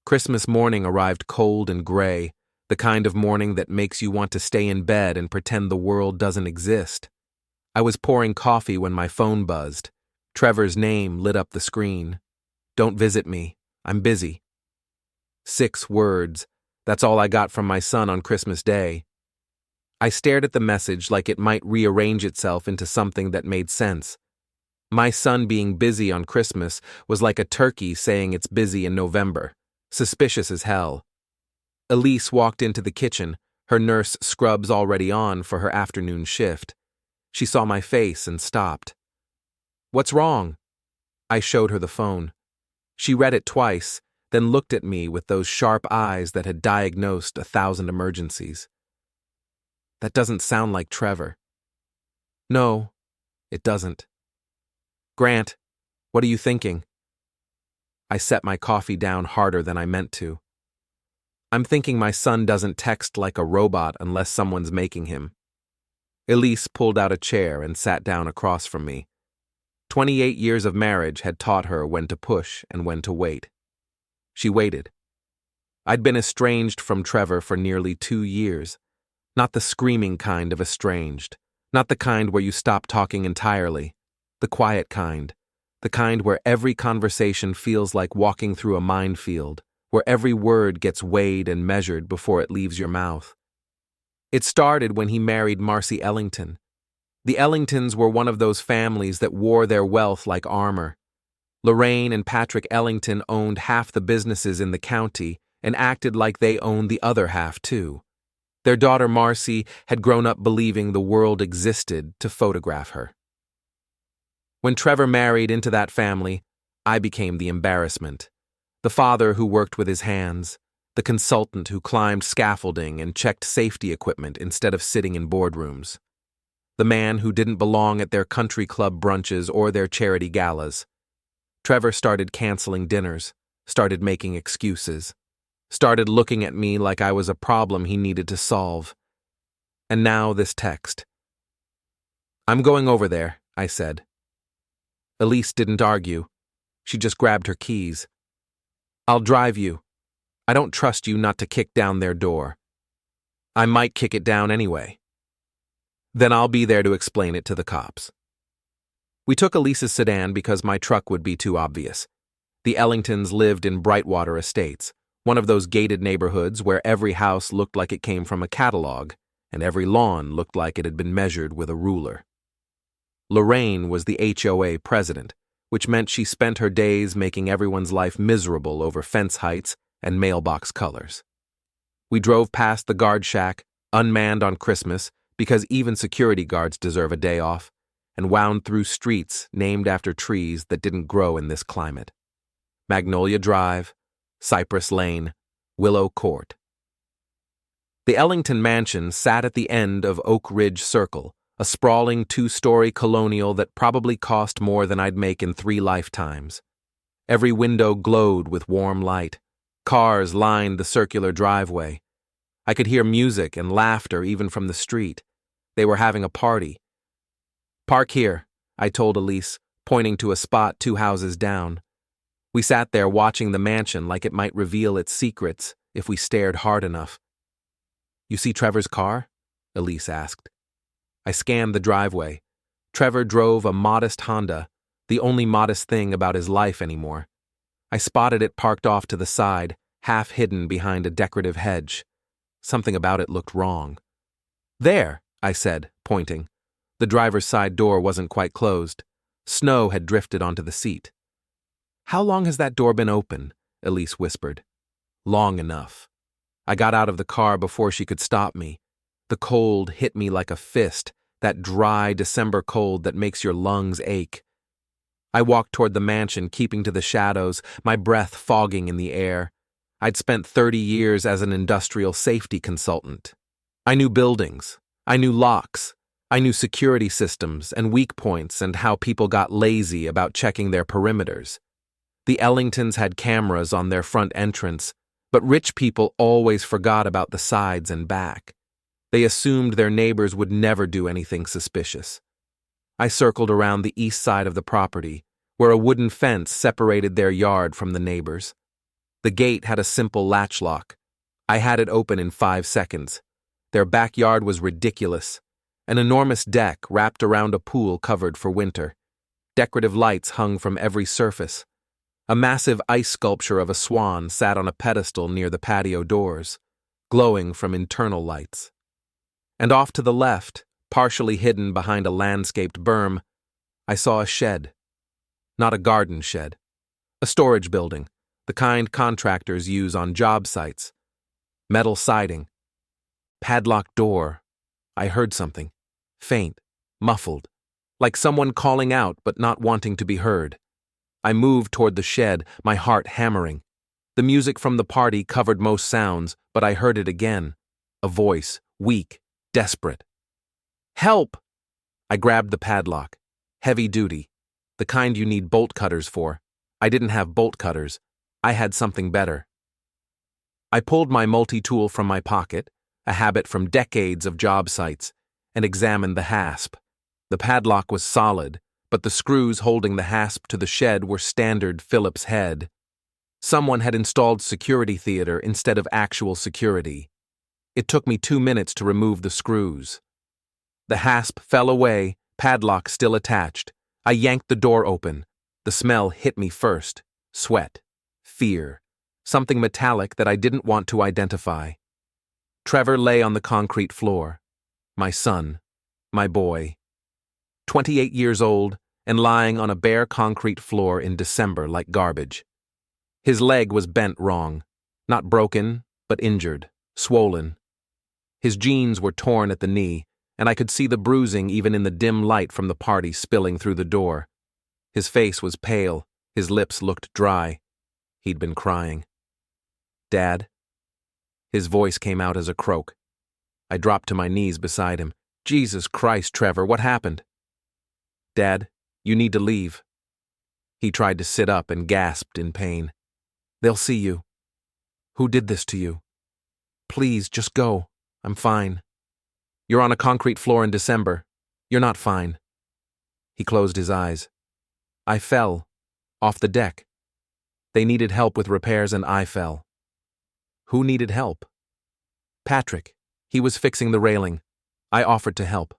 Christmas morning arrived cold and gray, the kind of morning that makes you want to stay in bed and pretend the world doesn't exist. I was pouring coffee when my phone buzzed. Trevor's name lit up the screen. "Don't visit me. I'm busy." 6 words. That's all I got from my son on Christmas Day. I stared at the message like it might rearrange itself into something that made sense. My son being busy on Christmas was like a turkey saying it's busy in November. Suspicious as hell. Elise walked into the kitchen, her nurse scrubs already on for her afternoon shift. She saw my face and stopped. "What's wrong?" I showed her the phone. She read it twice, then looked at me with those sharp eyes that had diagnosed 1,000 emergencies. "That doesn't sound like Trevor." "No, it doesn't." "Grant, what are you thinking?" I set my coffee down harder than I meant to. "I'm thinking my son doesn't text like a robot unless someone's making him." Elise pulled out a chair and sat down across from me. 28 years of marriage had taught her when to push and when to wait. She waited. I'd been estranged from Trevor for nearly 2 years. Not the screaming kind of estranged. Not the kind where you stop talking entirely. The quiet kind. The kind where every conversation feels like walking through a minefield, where every word gets weighed and measured before it leaves your mouth. It started when he married Marcy Ellington. The Ellingtons were one of those families that wore their wealth like armor. Lorraine and Patrick Ellington owned half the businesses in the county and acted like they owned the other half too. Their daughter Marcy had grown up believing the world existed to photograph her. When Trevor married into that family, I became the embarrassment. The father who worked with his hands, the consultant who climbed scaffolding and checked safety equipment instead of sitting in boardrooms. The man who didn't belong at their country club brunches or their charity galas. Trevor started canceling dinners, started making excuses, started looking at me like I was a problem he needed to solve. And now this text. "I'm going over there," I said. Elise didn't argue. She just grabbed her keys. "I'll drive you. I don't trust you not to kick down their door." "I might kick it down anyway." "Then I'll be there to explain it to the cops." We took Elise's sedan because my truck would be too obvious. The Ellingtons lived in Brightwater Estates, one of those gated neighborhoods where every house looked like it came from a catalog, and every lawn looked like it had been measured with a ruler. Lorraine was the HOA president, which meant she spent her days making everyone's life miserable over fence heights and mailbox colors. We drove past the guard shack, unmanned on Christmas because even security guards deserve a day off, and wound through streets named after trees that didn't grow in this climate. Magnolia Drive, Cypress Lane, Willow Court. The Ellington mansion sat at the end of Oak Ridge Circle, a sprawling 2-story colonial that probably cost more than I'd make in 3 lifetimes. Every window glowed with warm light. Cars lined the circular driveway. I could hear music and laughter even from the street. They were having a party. "Park here," I told Elise, pointing to a spot 2 houses down. We sat there watching the mansion like it might reveal its secrets if we stared hard enough. "You see Trevor's car?" Elise asked. I scanned the driveway. Trevor drove a modest Honda, the only modest thing about his life anymore. I spotted it parked off to the side, half hidden behind a decorative hedge. Something about it looked wrong. "There," I said, pointing. The driver's side door wasn't quite closed. Snow had drifted onto the seat. "How long has that door been open?" Elise whispered. "Long enough." I got out of the car before she could stop me. The cold hit me like a fist, that dry December cold that makes your lungs ache. I walked toward the mansion, keeping to the shadows, my breath fogging in the air. I'd spent 30 years as an industrial safety consultant. I knew buildings. I knew locks. I knew security systems and weak points and how people got lazy about checking their perimeters. The Ellingtons had cameras on their front entrance, but rich people always forgot about the sides and back. They assumed their neighbors would never do anything suspicious. I circled around the east side of the property, where a wooden fence separated their yard from the neighbors. The gate had a simple latch lock. I had it open in 5 seconds. Their backyard was ridiculous. An enormous deck wrapped around a pool covered for winter. Decorative lights hung from every surface. A massive ice sculpture of a swan sat on a pedestal near the patio doors, glowing from internal lights. And off to the left, partially hidden behind a landscaped berm, I saw a shed. Not a garden shed. A storage building, the kind contractors use on job sites. Metal siding. Padlocked door. I heard something. Faint, muffled, like someone calling out but not wanting to be heard. I moved toward the shed, my heart hammering. The music from the party covered most sounds, but I heard it again. A voice, weak, desperate. Help! I grabbed the padlock. Heavy duty. The kind you need bolt cutters for. I didn't have bolt cutters. I had something better. I pulled my multi-tool from my pocket, a habit from decades of job sites, and examined the hasp. The padlock was solid, but the screws holding the hasp to the shed were standard Phillips head. Someone had installed security theater instead of actual security. It took me 2 minutes to remove the screws. The hasp fell away, padlock still attached. I yanked the door open. The smell hit me first. Sweat. Fear. Something metallic that I didn't want to identify. Trevor lay on the concrete floor. My son. My boy. 28 years old and lying on a bare concrete floor in December like garbage. His leg was bent wrong. Not broken, but injured. Swollen. His jeans were torn at the knee, and I could see the bruising even in the dim light from the party spilling through the door. His face was pale, his lips looked dry. He'd been crying. Dad? His voice came out as a croak. I dropped to my knees beside him. Jesus Christ, Trevor, what happened? Dad, you need to leave. He tried to sit up and gasped in pain. They'll see you. Who did this to you? Please, just go. I'm fine. You're on a concrete floor in December. You're not fine. He closed his eyes. I fell. Off the deck. They needed help with repairs and I fell. Who needed help? Patrick. He was fixing the railing. I offered to help.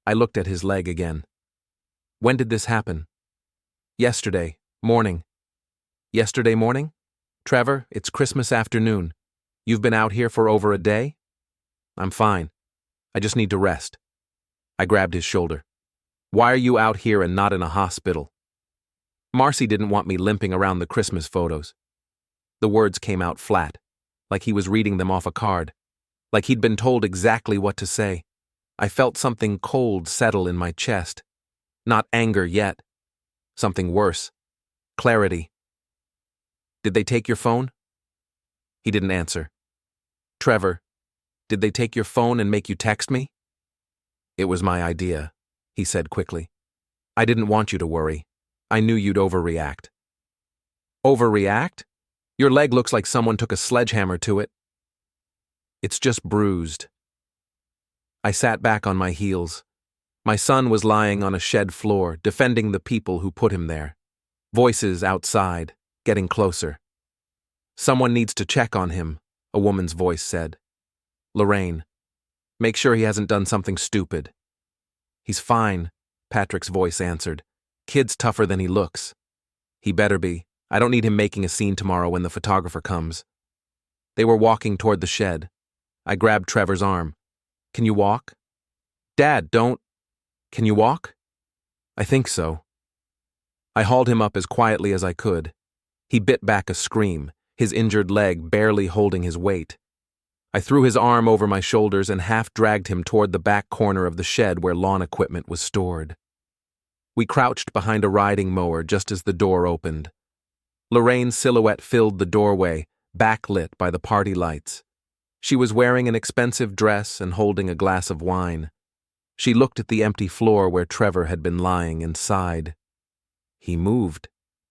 I looked at his leg again. When did this happen? Yesterday morning. Yesterday morning? Trevor, it's Christmas afternoon. You've been out here for over a day? I'm fine. I just need to rest. I grabbed his shoulder. Why are you out here and not in a hospital? Marcy didn't want me limping around the Christmas photos. The words came out flat, like he was reading them off a card, like he'd been told exactly what to say. I felt something cold settle in my chest. Not anger yet. Something worse. Clarity. Did they take your phone? He didn't answer. Trevor, did they take your phone and make you text me? It was my idea, he said quickly. I didn't want you to worry. I knew you'd overreact. Overreact? Your leg looks like someone took a sledgehammer to it. It's just bruised. I sat back on my heels. My son was lying on a shed floor, defending the people who put him there. Voices outside, getting closer. Someone needs to check on him, a woman's voice said. Lorraine, make sure he hasn't done something stupid. He's fine, Patrick's voice answered. Kid's tougher than he looks. He better be. I don't need him making a scene tomorrow when the photographer comes. They were walking toward the shed. I grabbed Trevor's arm. Can you walk? Dad, don't. Can you walk? I think so. I hauled him up as quietly as I could. He bit back a scream, his injured leg barely holding his weight. I threw his arm over my shoulders and half-dragged him toward the back corner of the shed where lawn equipment was stored. We crouched behind a riding mower just as the door opened. Lorraine's silhouette filled the doorway, backlit by the party lights. She was wearing an expensive dress and holding a glass of wine. She looked at the empty floor where Trevor had been lying and sighed. He moved.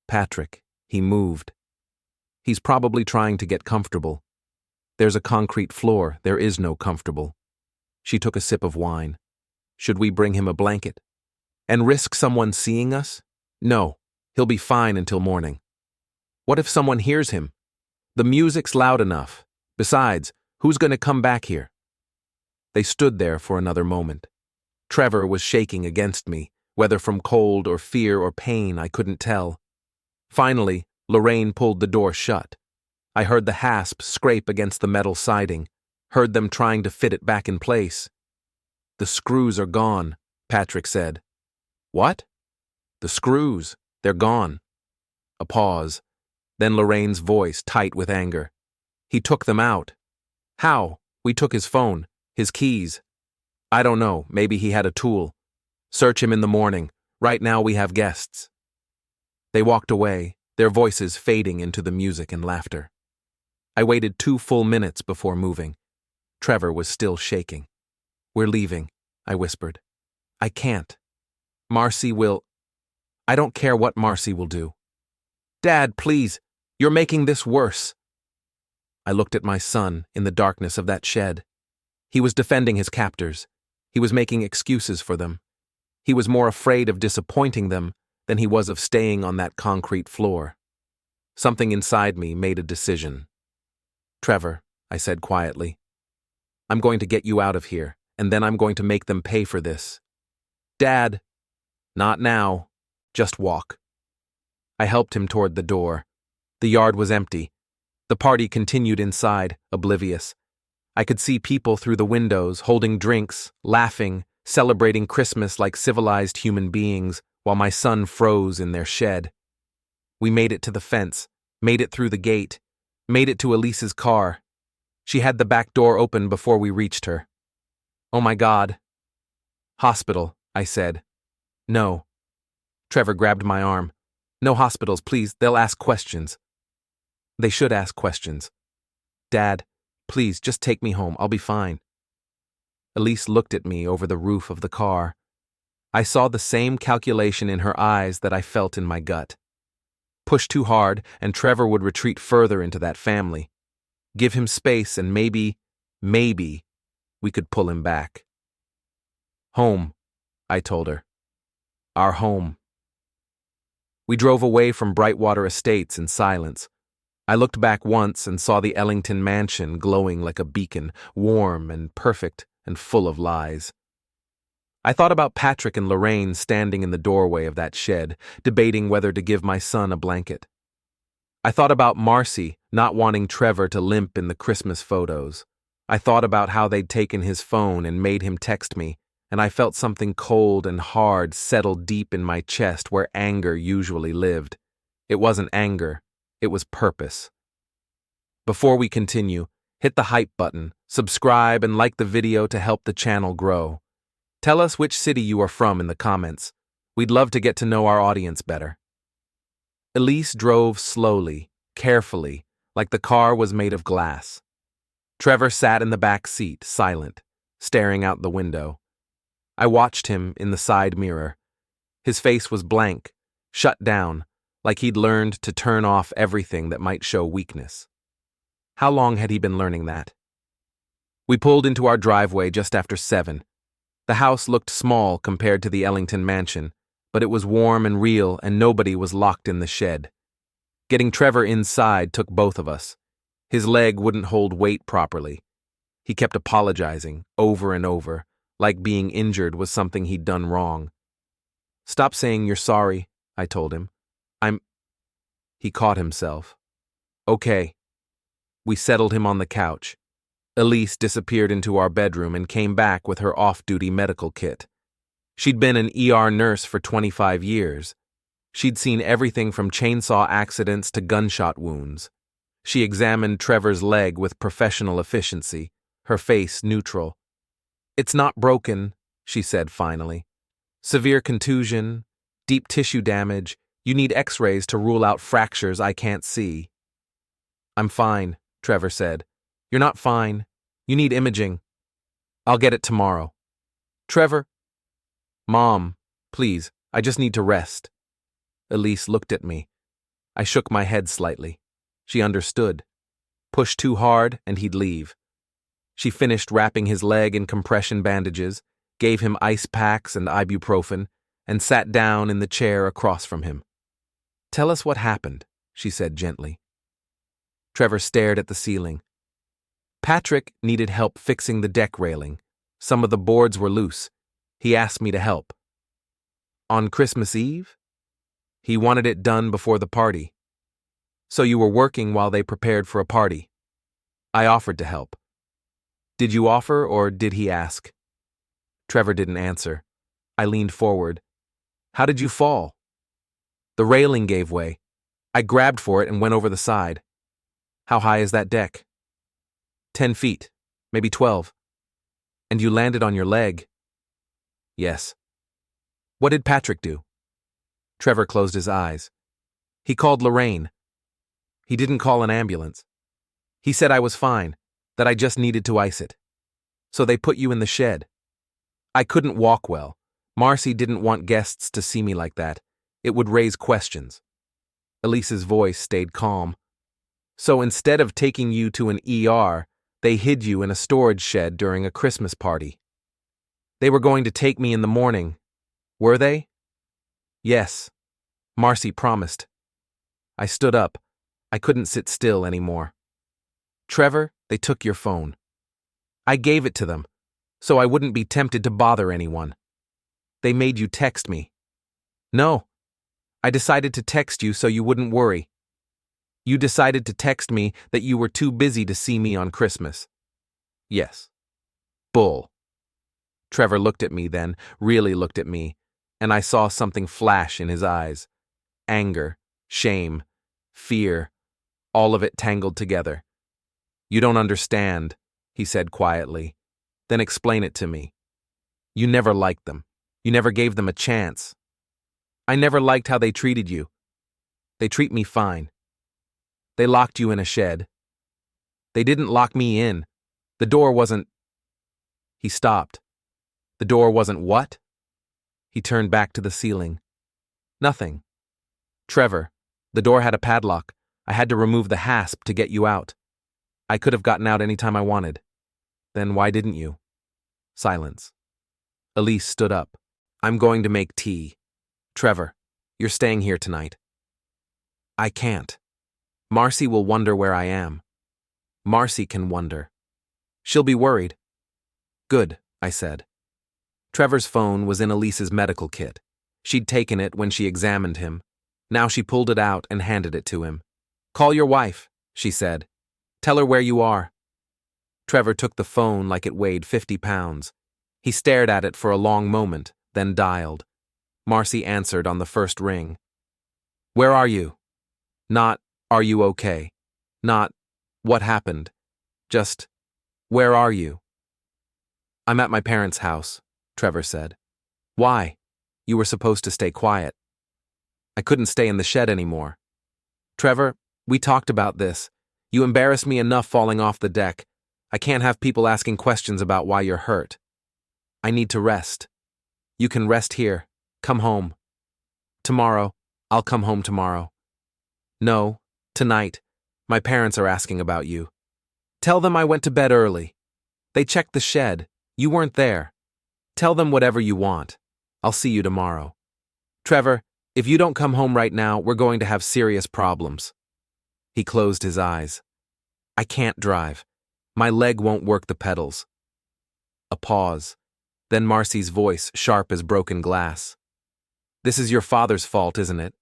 Patrick, he moved. He's probably trying to get comfortable. There's a concrete floor, there is no comfortable. She took a sip of wine. Should we bring him a blanket? And risk someone seeing us? No, he'll be fine until morning. What if someone hears him? The music's loud enough. Besides, who's going to come back here? They stood there for another moment. Trevor was shaking against me, whether from cold or fear or pain I couldn't tell. Finally, Lorraine pulled the door shut. I heard the hasp scrape against the metal siding, heard them trying to fit it back in place. "The screws are gone," Patrick said. "What?" "The screws. They're gone." A pause. Then Lorraine's voice tight with anger. "He took them out." "How?" "We took his phone, his keys." "I don't know, maybe he had a tool. Search him in the morning. Right now we have guests." They walked away, their voices fading into the music and laughter. I waited 2 full minutes before moving. Trevor was still shaking. "We're leaving," I whispered. "I can't. Marcy will... I don't care what Marcy will do." "Dad, please, you're making this worse." I looked at my son in the darkness of that shed. He was defending his captors. He was making excuses for them. He was more afraid of disappointing them than he was of staying on that concrete floor. Something inside me made a decision. "Trevor," I said quietly, "I'm going to get you out of here, and then I'm going to make them pay for this." "Dad." "Not now. Just walk." I helped him toward the door. The yard was empty. The party continued inside, oblivious. I could see people through the windows, holding drinks, laughing, celebrating Christmas like civilized human beings, while my son froze in their shed. We made it to the fence, made it through the gate, made it to Elise's car. She had the back door open before we reached her. "Oh my God." "Hospital," I said. "No." Trevor grabbed my arm. "No hospitals, please. They'll ask questions." "They should ask questions." "Dad, please, just take me home. I'll be fine." Elise looked at me over the roof of the car. I saw the same calculation in her eyes that I felt in my gut. Push too hard, and Trevor would retreat further into that family. Give him space, and maybe, we could pull him back. "Home," I told her. "Our home." We drove away from Brightwater Estates in silence. I looked back once and saw the Ellington mansion glowing like a beacon, warm and perfect and full of lies. I thought about Patrick and Lorraine standing in the doorway of that shed, debating whether to give my son a blanket. I thought about Marcy not wanting Trevor to limp in the Christmas photos. I thought about how they'd taken his phone and made him text me, and I felt something cold and hard settle deep in my chest where anger usually lived. It wasn't anger, it was purpose. Before we continue, hit the hype button, subscribe, and like the video to help the channel grow. Tell us which city you are from in the comments. We'd love to get to know our audience better. Elise drove slowly, carefully, like the car was made of glass. Trevor sat in the back seat, silent, staring out the window. I watched him in the side mirror. His face was blank, shut down, like he'd learned to turn off everything that might show weakness. How long had he been learning that? We pulled into our driveway just after 7. The house looked small compared to the Ellington mansion, but it was warm and real, and nobody was locked in the shed. Getting Trevor inside took both of us. His leg wouldn't hold weight properly. He kept apologizing, over and over, like being injured was something he'd done wrong. "Stop saying you're sorry," I told him. He caught himself. "Okay." We settled him on the couch. Elise disappeared into our bedroom and came back with her off-duty medical kit. She'd been an ER nurse for 25 years. She'd seen everything from chainsaw accidents to gunshot wounds. She examined Trevor's leg with professional efficiency, her face neutral. "It's not broken," she said finally. "Severe contusion, deep tissue damage. You need x-rays to rule out fractures I can't see." "I'm fine," Trevor said. "You're not fine. You need imaging." "I'll get it tomorrow." "Trevor." "Mom, please, I just need to rest." Elise looked at me. I shook my head slightly. She understood. Push too hard and he'd leave. She finished wrapping his leg in compression bandages, gave him ice packs and ibuprofen, and sat down in the chair across from him. "Tell us what happened," she said gently. Trevor stared at the ceiling. Patrick needed help fixing the deck railing. Some of the boards were loose. He asked me to help. On Christmas Eve? He wanted it done before the party. So you were working while they prepared for a party. I offered to help. Did you offer, or did he ask? Trevor didn't answer. I leaned forward. How did you fall? The railing gave way. I grabbed for it and went over the side. How high is that deck? 10 feet, maybe 12. And you landed on your leg? Yes. What did Patrick do? Trevor closed his eyes. He called Lorraine. He didn't call an ambulance. He said I was fine, that I just needed to ice it. So they put you in the shed. I couldn't walk well. Marcy didn't want guests to see me like that. It would raise questions. Elise's voice stayed calm. So instead of taking you to an ER, they hid you in a storage shed during a Christmas party. They were going to take me in the morning. Were they? Yes. Marcy promised. I stood up. I couldn't sit still anymore. Trevor, they took your phone. I gave it to them, so I wouldn't be tempted to bother anyone. They made you text me. No. I decided to text you so you wouldn't worry. You decided to text me that you were too busy to see me on Christmas. Yes. Bull. Trevor looked at me then, really looked at me, and I saw something flash in his eyes. Anger, shame, fear, all of it tangled together. You don't understand, he said quietly. Then explain it to me. You never liked them. You never gave them a chance. I never liked how they treated you. They treat me fine. They locked you in a shed. They didn't lock me in. The door wasn't... He stopped. The door wasn't what? He turned back to the ceiling. Nothing. Trevor, the door had a padlock. I had to remove the hasp to get you out. I could have gotten out any time I wanted. Then why didn't you? Silence. Elise stood up. I'm going to make tea. Trevor, you're staying here tonight. I can't. Marcy will wonder where I am. Marcy can wonder. She'll be worried. Good, I said. Trevor's phone was in Elise's medical kit. She'd taken it when she examined him. Now she pulled it out and handed it to him. Call your wife, she said. Tell her where you are. Trevor took the phone like it weighed 50 pounds. He stared at it for a long moment, then dialed. Marcy answered on the first ring. Where are you? Not, are you okay? Not, what happened? Just, where are you? I'm at my parents' house, Trevor said. Why? You were supposed to stay quiet. I couldn't stay in the shed anymore. Trevor, we talked about this. You embarrassed me enough falling off the deck. I can't have people asking questions about why you're hurt. I need to rest. You can rest here. Come home. Tomorrow. I'll come home tomorrow. No, tonight. My parents are asking about you. Tell them I went to bed early. They checked the shed. You weren't there. Tell them whatever you want. I'll see you tomorrow. Trevor, if you don't come home right now, we're going to have serious problems. He closed his eyes. I can't drive. My leg won't work the pedals. A pause. Then Marcy's voice, sharp as broken glass. This is your father's fault, isn't it?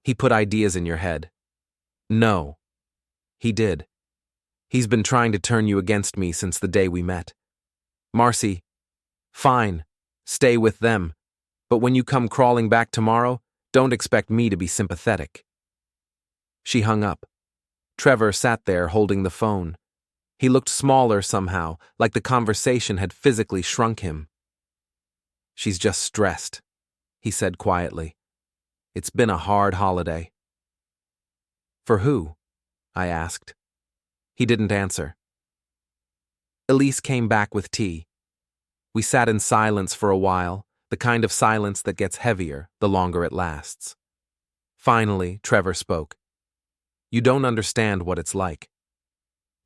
He put ideas in your head. No. He did. He's been trying to turn you against me since the day we met. Marcy, fine. Stay with them. But when you come crawling back tomorrow, don't expect me to be sympathetic. She hung up. Trevor sat there holding the phone. He looked smaller somehow, like the conversation had physically shrunk him. She's just stressed, he said quietly. It's been a hard holiday. For who? I asked. He didn't answer. Elise came back with tea. We sat in silence for a while, the kind of silence that gets heavier the longer it lasts. Finally, Trevor spoke. You don't understand what it's like.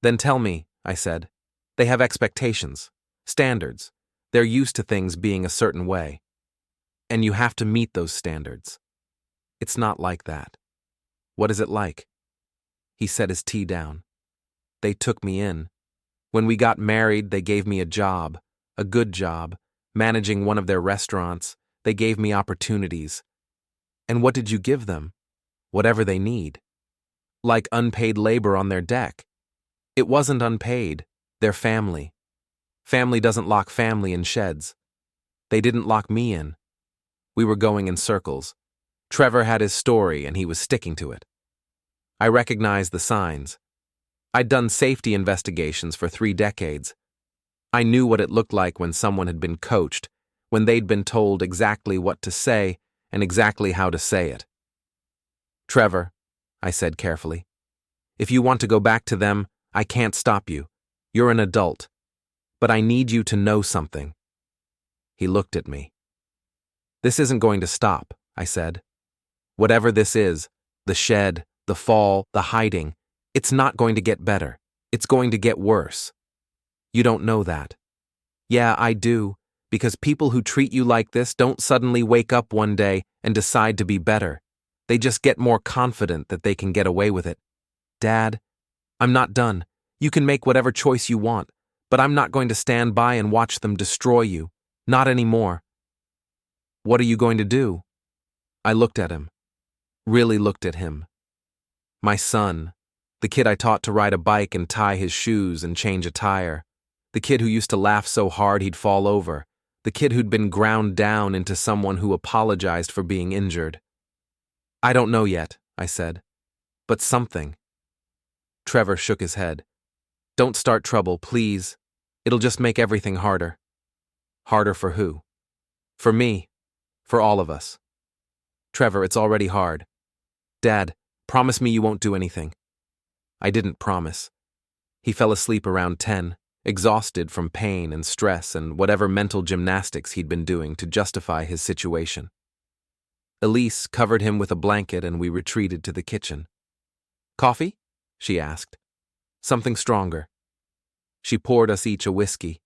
Then tell me, I said. They have expectations, standards. They're used to things being a certain way. And you have to meet those standards. It's not like that. What is it like? He set his tea down. they took me in. When we got married, they gave me a job, a good job, managing one of their restaurants. They gave me opportunities. And what did you give them? Whatever they need. Like unpaid labor on their deck. It wasn't unpaid. Their family. Family doesn't lock family in sheds. They didn't lock me in. We were going in circles. Trevor had his story and he was sticking to it. I recognized the signs. I'd done safety investigations for 3 decades. I knew what it looked like when someone had been coached, when they'd been told exactly what to say and exactly how to say it. Trevor, I said carefully, if you want to go back to them, I can't stop you. You're an adult. But I need you to know something. He looked at me. This isn't going to stop, I said. Whatever this is, the shed, the fall, the hiding, it's not going to get better. It's going to get worse. You don't know that. Yeah, I do, because people who treat you like this don't suddenly wake up one day and decide to be better. They just get more confident that they can get away with it. Dad, I'm not done. You can make whatever choice you want, but I'm not going to stand by and watch them destroy you. Not anymore. What are you going to do? I looked at him. Really looked at him. My son, the kid I taught to ride a bike and tie his shoes and change a tire. The kid who used to laugh so hard he'd fall over. The kid who'd been ground down into someone who apologized for being injured. I don't know yet, I said. But something. Trevor shook his head. Don't start trouble, please. It'll just make everything harder. Harder for who? For me. For all of us. Trevor, it's already hard. Dad, promise me you won't do anything. I didn't promise. He fell asleep around 10, exhausted from pain and stress and whatever mental gymnastics he'd been doing to justify his situation. Elise covered him with a blanket and we retreated to the kitchen. Coffee? She asked. Something stronger. She poured us each a whiskey.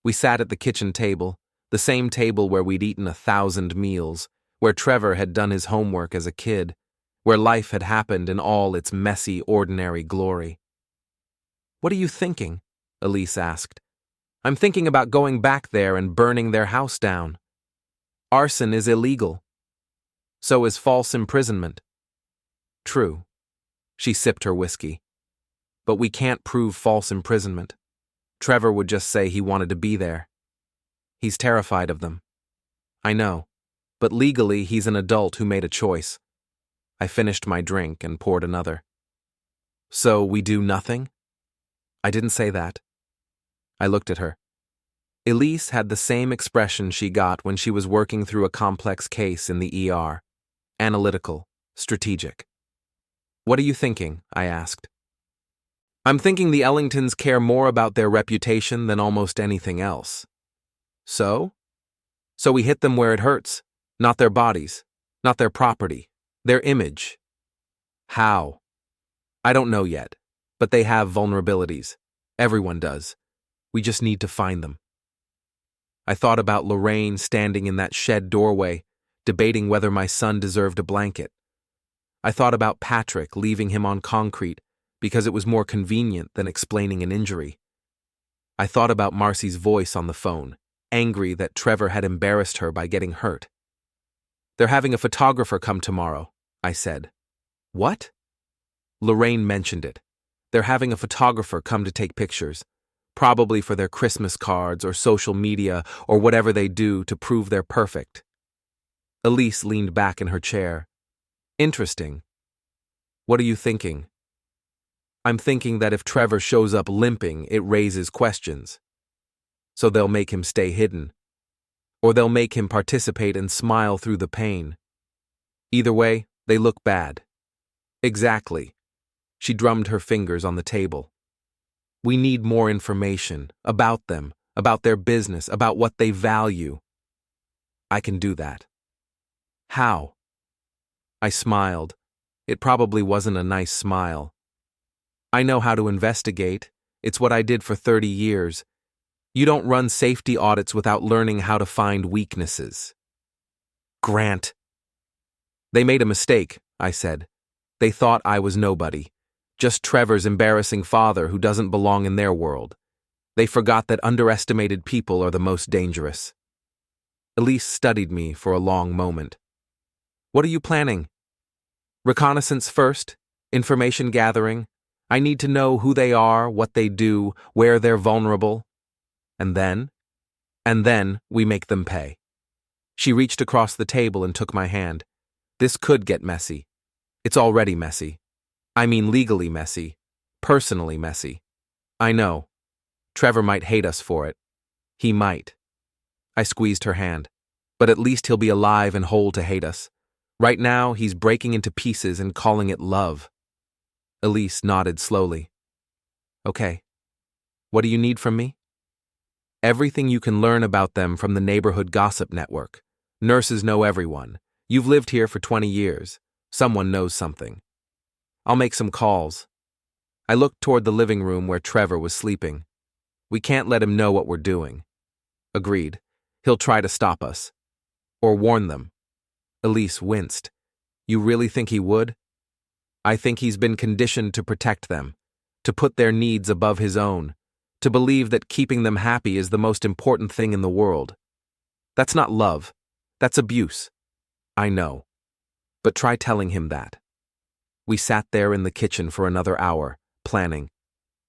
We sat at the kitchen table, the same table where we'd eaten 1,000 meals, where Trevor had done his homework as a kid, where life had happened in all its messy, ordinary glory. What are you thinking? Elise asked. I'm thinking about going back there and burning their house down. Arson is illegal. So is false imprisonment. True. She sipped her whiskey. But we can't prove false imprisonment. Trevor would just say he wanted to be there. He's terrified of them. I know. But legally, he's an adult who made a choice. I finished my drink and poured another. So we do nothing? I didn't say that. I looked at her. Elise had the same expression she got when she was working through a complex case in the ER. Analytical, strategic. What are you thinking? I asked. I'm thinking the Ellingtons care more about their reputation than almost anything else. So? So we hit them where it hurts, not their bodies, not their property, their image. How? I don't know yet, but they have vulnerabilities. Everyone does. We just need to find them. I thought about Lorraine standing in that shed doorway, debating whether my son deserved a blanket. I thought about Patrick leaving him on concrete because it was more convenient than explaining an injury. I thought about Marcy's voice on the phone, angry that Trevor had embarrassed her by getting hurt. They're having a photographer come tomorrow, I said. What? Lorraine mentioned it. They're having a photographer come to take pictures, probably for their Christmas cards or social media or whatever they do to prove they're perfect. Elise leaned back in her chair. Interesting. What are you thinking? I'm thinking that if Trevor shows up limping, it raises questions. So they'll make him stay hidden. Or they'll make him participate and smile through the pain. Either way, they look bad. Exactly. She drummed her fingers on the table. We need more information about them, about their business, about what they value. I can do that. How? I smiled. It probably wasn't a nice smile. I know how to investigate. It's what I did for 30 years. You don't run safety audits without learning how to find weaknesses. Grant. They made a mistake, I said. They thought I was nobody. Just Trevor's embarrassing father who doesn't belong in their world. They forgot that underestimated people are the most dangerous. Elise studied me for a long moment. What are you planning? Reconnaissance first? Information gathering? I need to know who they are, what they do, where they're vulnerable. And then we make them pay. She reached across the table and took my hand. This could get messy. It's already messy. I mean legally messy. Personally messy. I know. Trevor might hate us for it. He might. I squeezed her hand. But at least he'll be alive and whole to hate us. Right now, he's breaking into pieces and calling it love. Elise nodded slowly. Okay. What do you need from me? Everything you can learn about them from the neighborhood gossip network. Nurses know everyone. You've lived here for 20 years. Someone knows something. I'll make some calls. I looked toward the living room where Trevor was sleeping. We can't let him know what we're doing. Agreed. He'll try to stop us. Or warn them. Elise winced. You really think he would? I think he's been conditioned to protect them, to put their needs above his own, to believe that keeping them happy is the most important thing in the world. That's not love. That's abuse. I know. But try telling him that. We sat there in the kitchen for another hour, planning.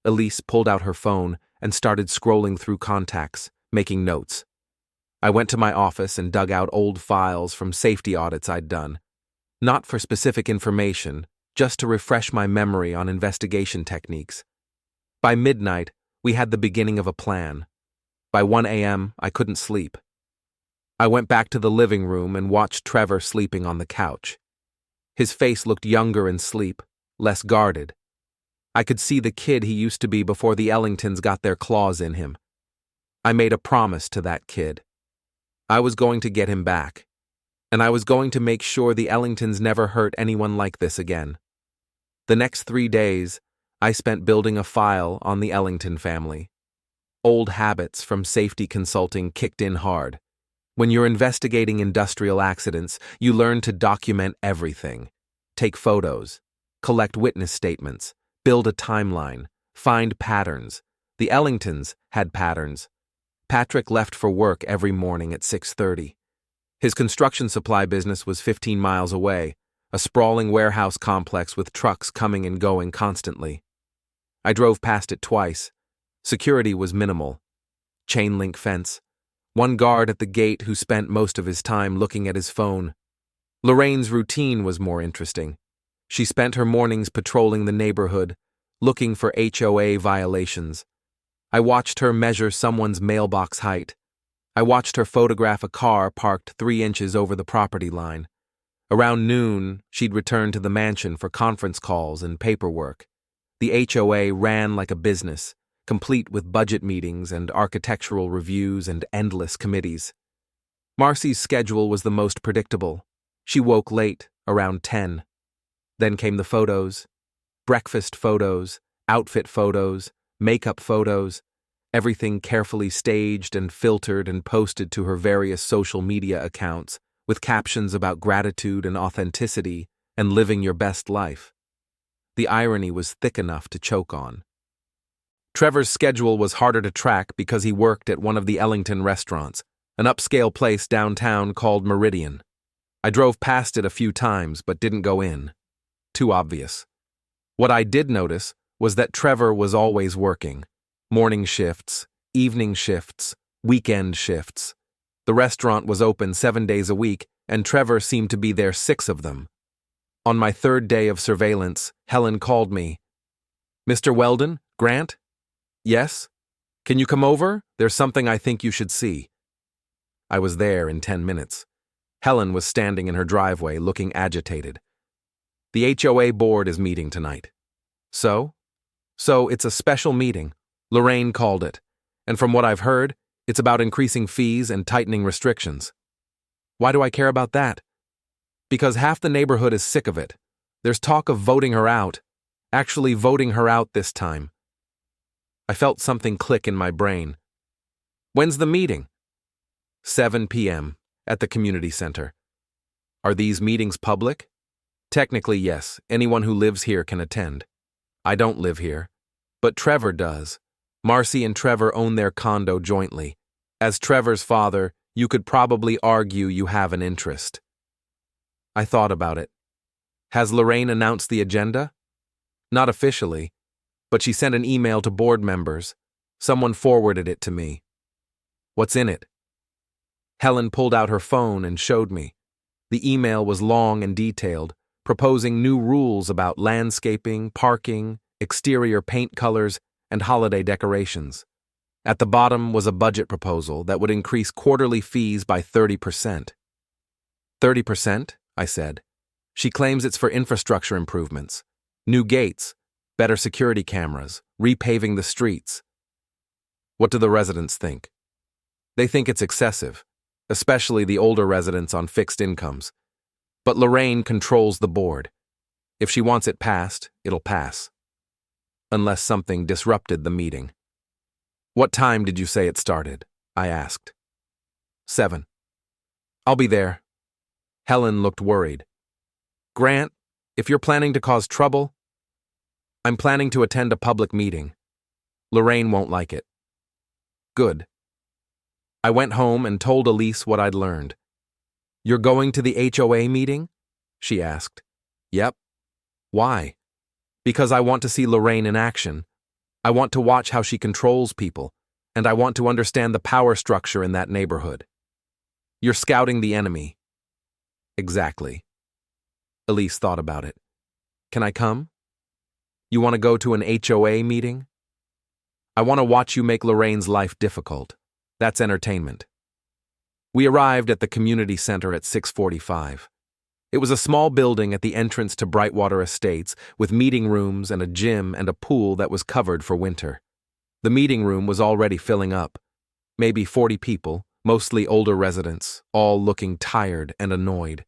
Elise pulled out her phone and started scrolling through contacts, making notes. I went to my office and dug out old files from safety audits I'd done. Not for specific information, just to refresh my memory on investigation techniques. By midnight, we had the beginning of a plan. By 1 a.m., I couldn't sleep. I went back to the living room and watched Trevor sleeping on the couch. His face looked younger in sleep, less guarded. I could see the kid he used to be before the Ellingtons got their claws in him. I made a promise to that kid. I was going to get him back, and I was going to make sure the Ellingtons never hurt anyone like this again. The next 3 days, I spent building a file on the Ellington family. Old habits from safety consulting kicked in hard. When you're investigating industrial accidents, you learn to document everything. Take photos, collect witness statements, build a timeline, find patterns. The Ellingtons had patterns. Patrick left for work every morning at 6:30. His construction supply business was 15 miles away, a sprawling warehouse complex with trucks coming and going constantly. I drove past it twice. Security was minimal. Chain link fence. One guard at the gate who spent most of his time looking at his phone. Lorraine's routine was more interesting. She spent her mornings patrolling the neighborhood, looking for HOA violations. I watched her measure someone's mailbox height. I watched her photograph a car parked 3 inches over the property line. Around noon, she'd return to the mansion for conference calls and paperwork. The HOA ran like a business, complete with budget meetings and architectural reviews and endless committees. Marcy's schedule was the most predictable. She woke late, around 10. Then came the photos. Breakfast photos, outfit photos, makeup photos, everything carefully staged and filtered and posted to her various social media accounts, with captions about gratitude and authenticity and living your best life. The irony was thick enough to choke on. Trevor's schedule was harder to track because he worked at one of the Ellington restaurants, an upscale place downtown called Meridian. I drove past it a few times but didn't go in. Too obvious. What I did notice was that Trevor was always working. Morning shifts, evening shifts, weekend shifts. The restaurant was open 7 days a week, and Trevor seemed to be there 6 of them. On my 3rd day of surveillance, Helen called me. Mr. Weldon? Grant? Yes? Can you come over? There's something I think you should see. I was there in 10 minutes. Helen was standing in her driveway, looking agitated. The HOA board is meeting tonight. So it's a special meeting. Lorraine called it. And from what I've heard, it's about increasing fees and tightening restrictions. Why do I care about that? Because half the neighborhood is sick of it. There's talk of voting her out. Actually voting her out this time. I felt something click in my brain. When's the meeting? 7 p.m. at the community center. Are these meetings public? Technically, yes. Anyone who lives here can attend. I don't live here. But Trevor does. Marcy and Trevor own their condo jointly. As Trevor's father, you could probably argue you have an interest. I thought about it. Has Lorraine announced the agenda? Not officially, but she sent an email to board members. Someone forwarded it to me. What's in it? Helen pulled out her phone and showed me. The email was long and detailed, proposing new rules about landscaping, parking, exterior paint colors, and holiday decorations. At the bottom was a budget proposal that would increase quarterly fees by 30%. 30%? I said. She claims it's for infrastructure improvements. New gates, better security cameras, repaving the streets. What do the residents think? They think it's excessive, especially the older residents on fixed incomes. But Lorraine controls the board. If she wants it passed, it'll pass. Unless something disrupted the meeting. What time did you say it started? I asked. 7. I'll be there. Helen looked worried. Grant, if you're planning to cause trouble, I'm planning to attend a public meeting. Lorraine won't like it. Good. I went home and told Elise what I'd learned. You're going to the HOA meeting? She asked. Yep. Why? Because I want to see Lorraine in action. I want to watch how she controls people, and I want to understand the power structure in that neighborhood. You're scouting the enemy. Exactly. Elise thought about it. Can I come? You want to go to an HOA meeting? I want to watch you make Lorraine's life difficult. That's entertainment. We arrived at the community center at 6:45. It was a small building at the entrance to Brightwater Estates with meeting rooms and a gym and a pool that was covered for winter. The meeting room was already filling up. Maybe 40 people, mostly older residents, all looking tired and annoyed.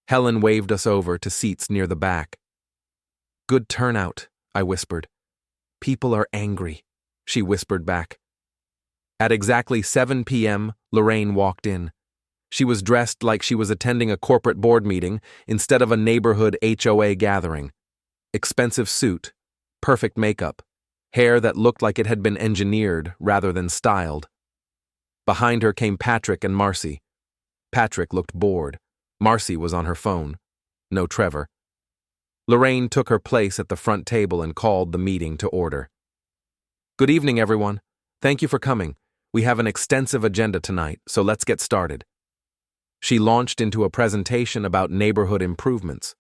Helen waved us over to seats near the back. Good turnout, I whispered. People are angry, she whispered back. At exactly 7 p.m., Lorraine walked in. She was dressed like she was attending a corporate board meeting instead of a neighborhood HOA gathering. Expensive suit, perfect makeup, hair that looked like it had been engineered rather than styled. Behind her came Patrick and Marcy. Patrick looked bored. Marcy was on her phone. No Trevor. Lorraine took her place at the front table and called the meeting to order. Good evening, everyone. Thank you for coming. We have an extensive agenda tonight, so let's get started. She launched into a presentation about neighborhood improvements,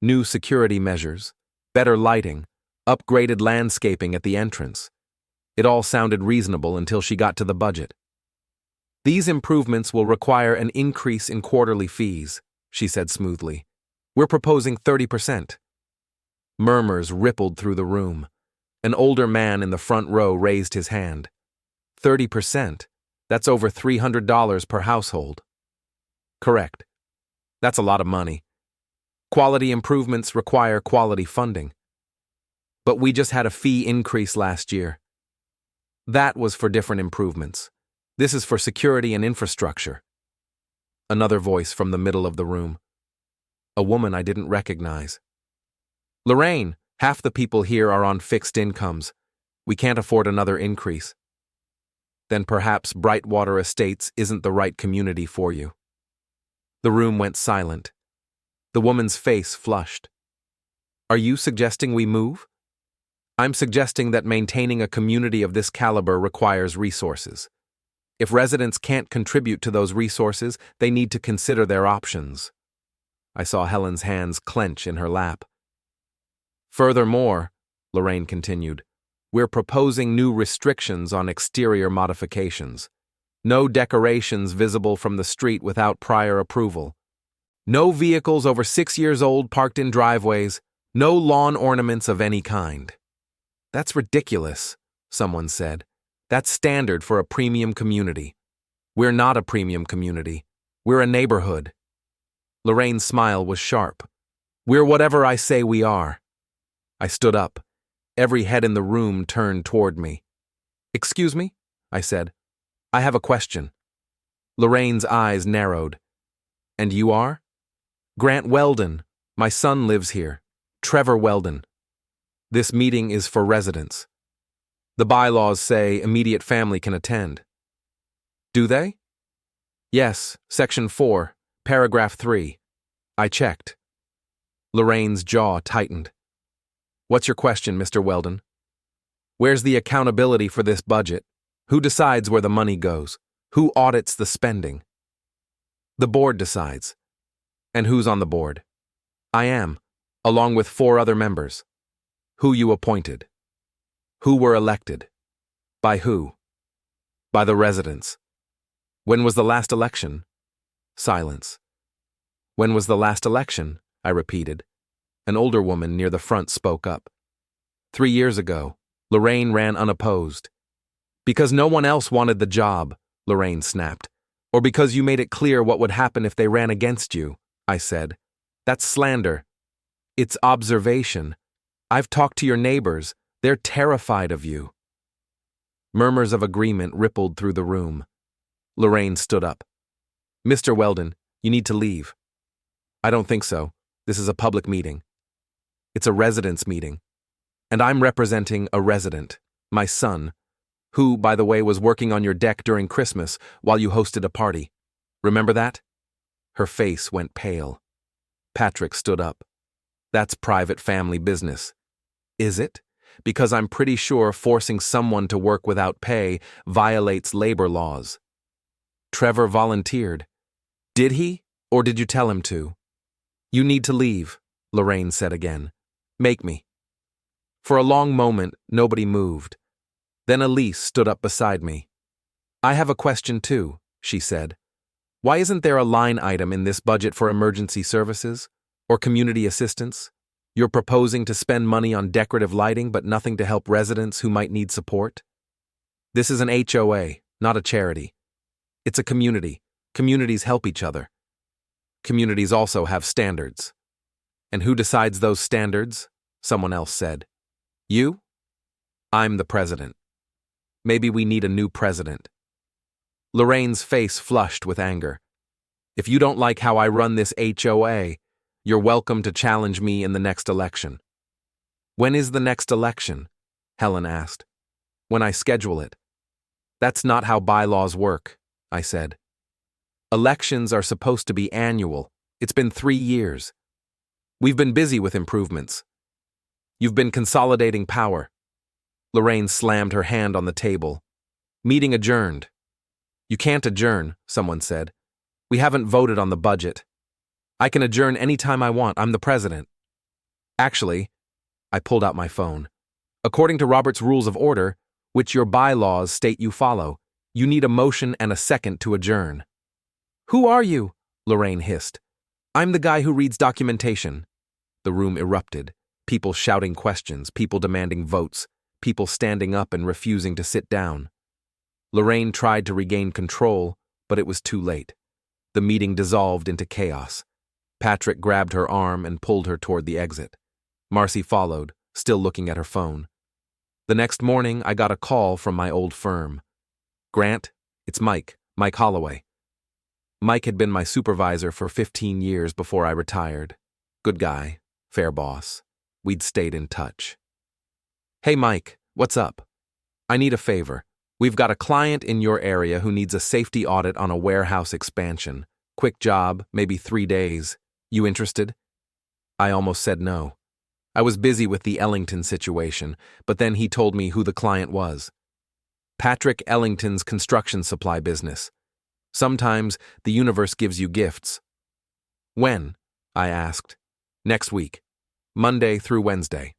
new security measures, better lighting, upgraded landscaping at the entrance. It all sounded reasonable until she got to the budget. These improvements will require an increase in quarterly fees, she said smoothly. We're proposing 30%. Murmurs rippled through the room. An older man in the front row raised his hand. 30%? That's over $300 per household. Correct. That's a lot of money. Quality improvements require quality funding. But we just had a fee increase last year. That was for different improvements. This is for security and infrastructure. Another voice from the middle of the room. A woman I didn't recognize. Lorraine, half the people here are on fixed incomes. We can't afford another increase. Then perhaps Brightwater Estates isn't the right community for you. The room went silent. The woman's face flushed. Are you suggesting we move? I'm suggesting that maintaining a community of this caliber requires resources. If residents can't contribute to those resources, they need to consider their options. I saw Helen's hands clench in her lap. Furthermore, Lorraine continued, we're proposing new restrictions on exterior modifications. No decorations visible from the street without prior approval. No vehicles over 6 years old parked in driveways. No lawn ornaments of any kind. That's ridiculous, someone said. That's standard for a premium community. We're not a premium community. We're a neighborhood. Lorraine's smile was sharp. We're whatever I say we are. I stood up. Every head in the room turned toward me. Excuse me? I said. I have a question. Lorraine's eyes narrowed. And you are? Grant Weldon. My son lives here. Trevor Weldon. This meeting is for residents. The bylaws say immediate family can attend. Do they? Yes, Section 4, Paragraph 3. I checked. Lorraine's jaw tightened. What's your question, Mr. Weldon? Where's the accountability for this budget? Who decides where the money goes? Who audits the spending? The board decides. And who's on the board? I am, along with 4 other members. Who you appointed? Who were elected? By who? By the residents. When was the last election? Silence. When was the last election? I repeated. An older woman near the front spoke up. 3 years ago. Lorraine ran unopposed. Because no one else wanted the job, Lorraine snapped. Or because you made it clear what would happen if they ran against you, I said. That's slander. It's observation. I've talked to your neighbors. They're terrified of you. Murmurs of agreement rippled through the room. Lorraine stood up. Mr. Weldon, you need to leave. I don't think so. This is a public meeting. It's a residents' meeting. And I'm representing a resident, my son, who, by the way, was working on your deck during Christmas while you hosted a party. Remember that? Her face went pale. Patrick stood up. That's private family business. Is it? Because I'm pretty sure forcing someone to work without pay violates labor laws. Trevor volunteered. Did he, or did you tell him to? You need to leave, Lorraine said again. Make me. For a long moment, nobody moved. Then Elise stood up beside me. I have a question too, she said. Why isn't there a line item in this budget for emergency services or community assistance? You're proposing to spend money on decorative lighting but nothing to help residents who might need support? This is an HOA, not a charity. It's a community. Communities help each other. Communities also have standards. And who decides those standards? Someone else said. You? I'm the president. Maybe we need a new president. Lorraine's face flushed with anger. If you don't like how I run this HOA, you're welcome to challenge me in the next election. When is the next election? Helen asked. When I schedule it. That's not how bylaws work, I said. Elections are supposed to be annual. It's been 3 years. We've been busy with improvements. You've been consolidating power. Lorraine slammed her hand on the table. Meeting adjourned. You can't adjourn, someone said. We haven't voted on the budget. I can adjourn any time I want. I'm the president. Actually, I pulled out my phone. According to Robert's Rules of Order, which your bylaws state you follow, you need a motion and a second to adjourn. Who are you? Lorraine hissed. I'm the guy who reads documentation. The room erupted. People shouting questions, people demanding votes, people standing up and refusing to sit down. Lorraine tried to regain control, but it was too late. The meeting dissolved into chaos. Patrick grabbed her arm and pulled her toward the exit. Marcy followed, still looking at her phone. The next morning, I got a call from my old firm. Grant, it's Mike Holloway. Mike had been my supervisor for 15 years before I retired. Good guy, fair boss. We'd stayed in touch. Hey Mike, what's up? I need a favor. We've got a client in your area who needs a safety audit on a warehouse expansion. Quick job, maybe 3 days. You interested? I almost said no. I was busy with the Ellington situation, but then he told me who the client was. Patrick Ellington's construction supply business. Sometimes the universe gives you gifts. When? I asked. Next week. Monday through Wednesday.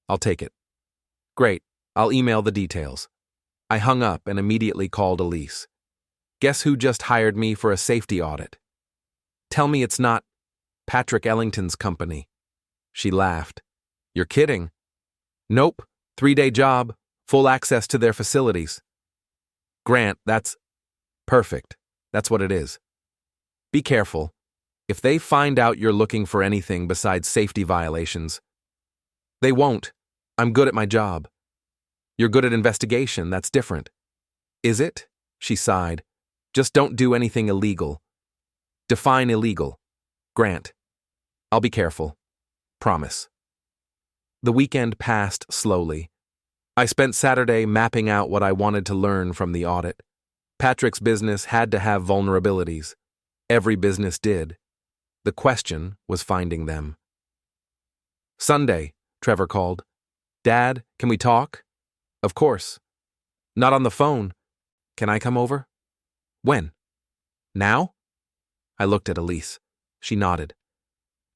I'll take it. Great. I'll email the details. I hung up and immediately called Elise. Guess who just hired me for a safety audit? Tell me it's not Patrick Ellington's company. She laughed. You're kidding. Nope. 3-day job. Full access to their facilities. Grant, that's perfect. That's what it is. Be careful. If they find out you're looking for anything besides safety violations, they won't. I'm good at my job. You're good at investigation, that's different. Is it? She sighed. Just don't do anything illegal. Define illegal. Grant. I'll be careful. Promise. The weekend passed slowly. I spent Saturday mapping out what I wanted to learn from the audit. Patrick's business had to have vulnerabilities. Every business did. The question was finding them. Sunday, Trevor called. Dad, can we talk? Of course. Not on the phone. Can I come over? When? Now? I looked at Elise. She nodded.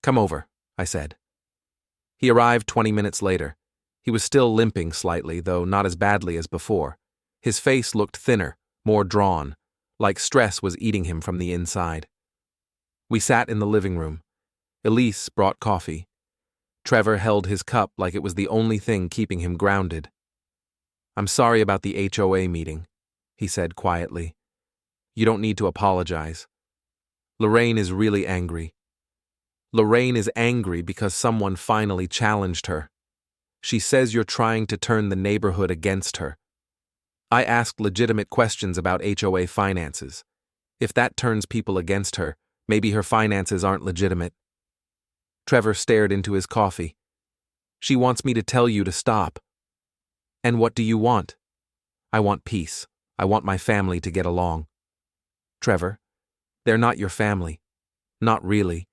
Come over, I said. He arrived 20 minutes later. He was still limping slightly, though not as badly as before. His face looked thinner, more drawn, like stress was eating him from the inside. We sat in the living room. Elise brought coffee. Trevor held his cup like it was the only thing keeping him grounded. I'm sorry about the HOA meeting, he said quietly. You don't need to apologize. Lorraine is really angry. Lorraine is angry because someone finally challenged her. She says you're trying to turn the neighborhood against her. I asked legitimate questions about HOA finances. If that turns people against her, maybe her finances aren't legitimate. Trevor stared into his coffee. She wants me to tell you to stop. And what do you want? I want peace. I want my family to get along. Trevor, they're not your family. Not really.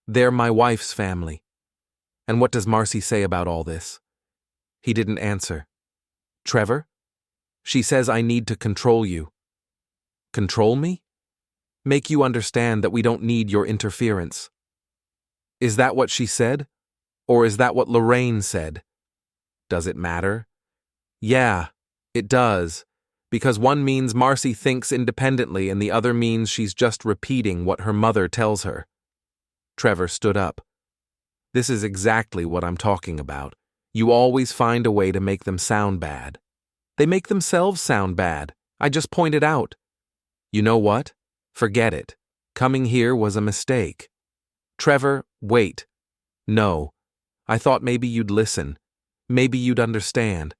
They're my wife's family. And what does Marcy say about all this? He didn't answer. Trevor? She says I need to control you. Control me? Make you understand that we don't need your interference. Is that what she said? Or is that what Lorraine said? Does it matter? Yeah, it does. Because one means Marcy thinks independently and the other means she's just repeating what her mother tells her. Trevor stood up. This is exactly what I'm talking about. You always find a way to make them sound bad. They make themselves sound bad. I just pointed out. You know what? Forget it. Coming here was a mistake. Trevor, wait. No. I thought maybe you'd listen. Maybe you'd understand.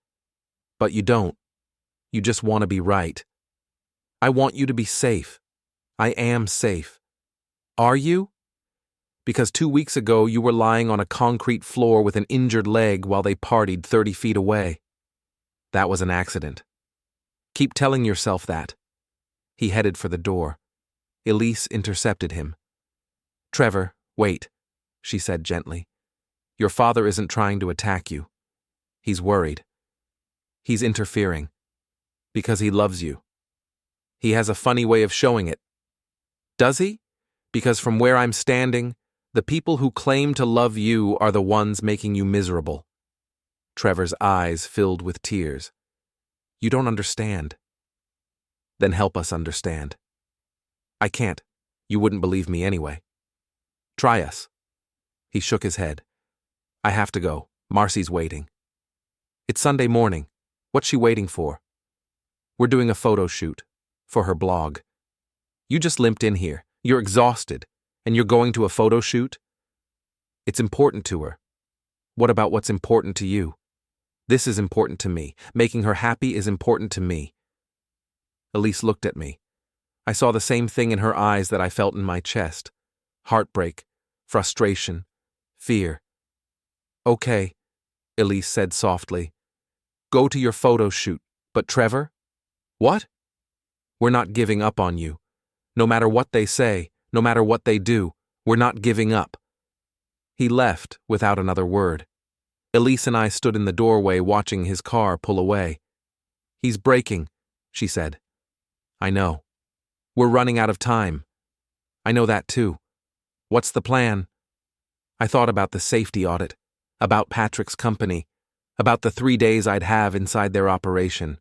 But you don't. You just want to be right. I want you to be safe. I am safe. Are you? Because 2 weeks ago you were lying on a concrete floor with an injured leg while they partied 30 feet away. That was an accident. Keep telling yourself that. He headed for the door. Elise intercepted him. Trevor, wait, she said gently. Your father isn't trying to attack you. He's worried. He's interfering. Because he loves you. He has a funny way of showing it. Does he? Because from where I'm standing, the people who claim to love you are the ones making you miserable. Trevor's eyes filled with tears. You don't understand. Then help us understand. I can't. You wouldn't believe me anyway. Try us. He shook his head. I have to go. Marcy's waiting. It's Sunday morning. What's she waiting for? We're doing a photo shoot. For her blog. You just limped in here. You're exhausted. And you're going to a photo shoot? It's important to her. What about what's important to you? This is important to me. Making her happy is important to me. Elise looked at me. I saw the same thing in her eyes that I felt in my chest. Heartbreak, frustration, fear. Okay, Elise said softly. Go to your photo shoot. But Trevor? What? We're not giving up on you. No matter what they say, no matter what they do, we're not giving up. He left without another word. Elise and I stood in the doorway watching his car pull away. He's braking, she said. I know. We're running out of time. I know that too. What's the plan? I thought about the safety audit, about Patrick's company, about the 3 days I'd have inside their operation.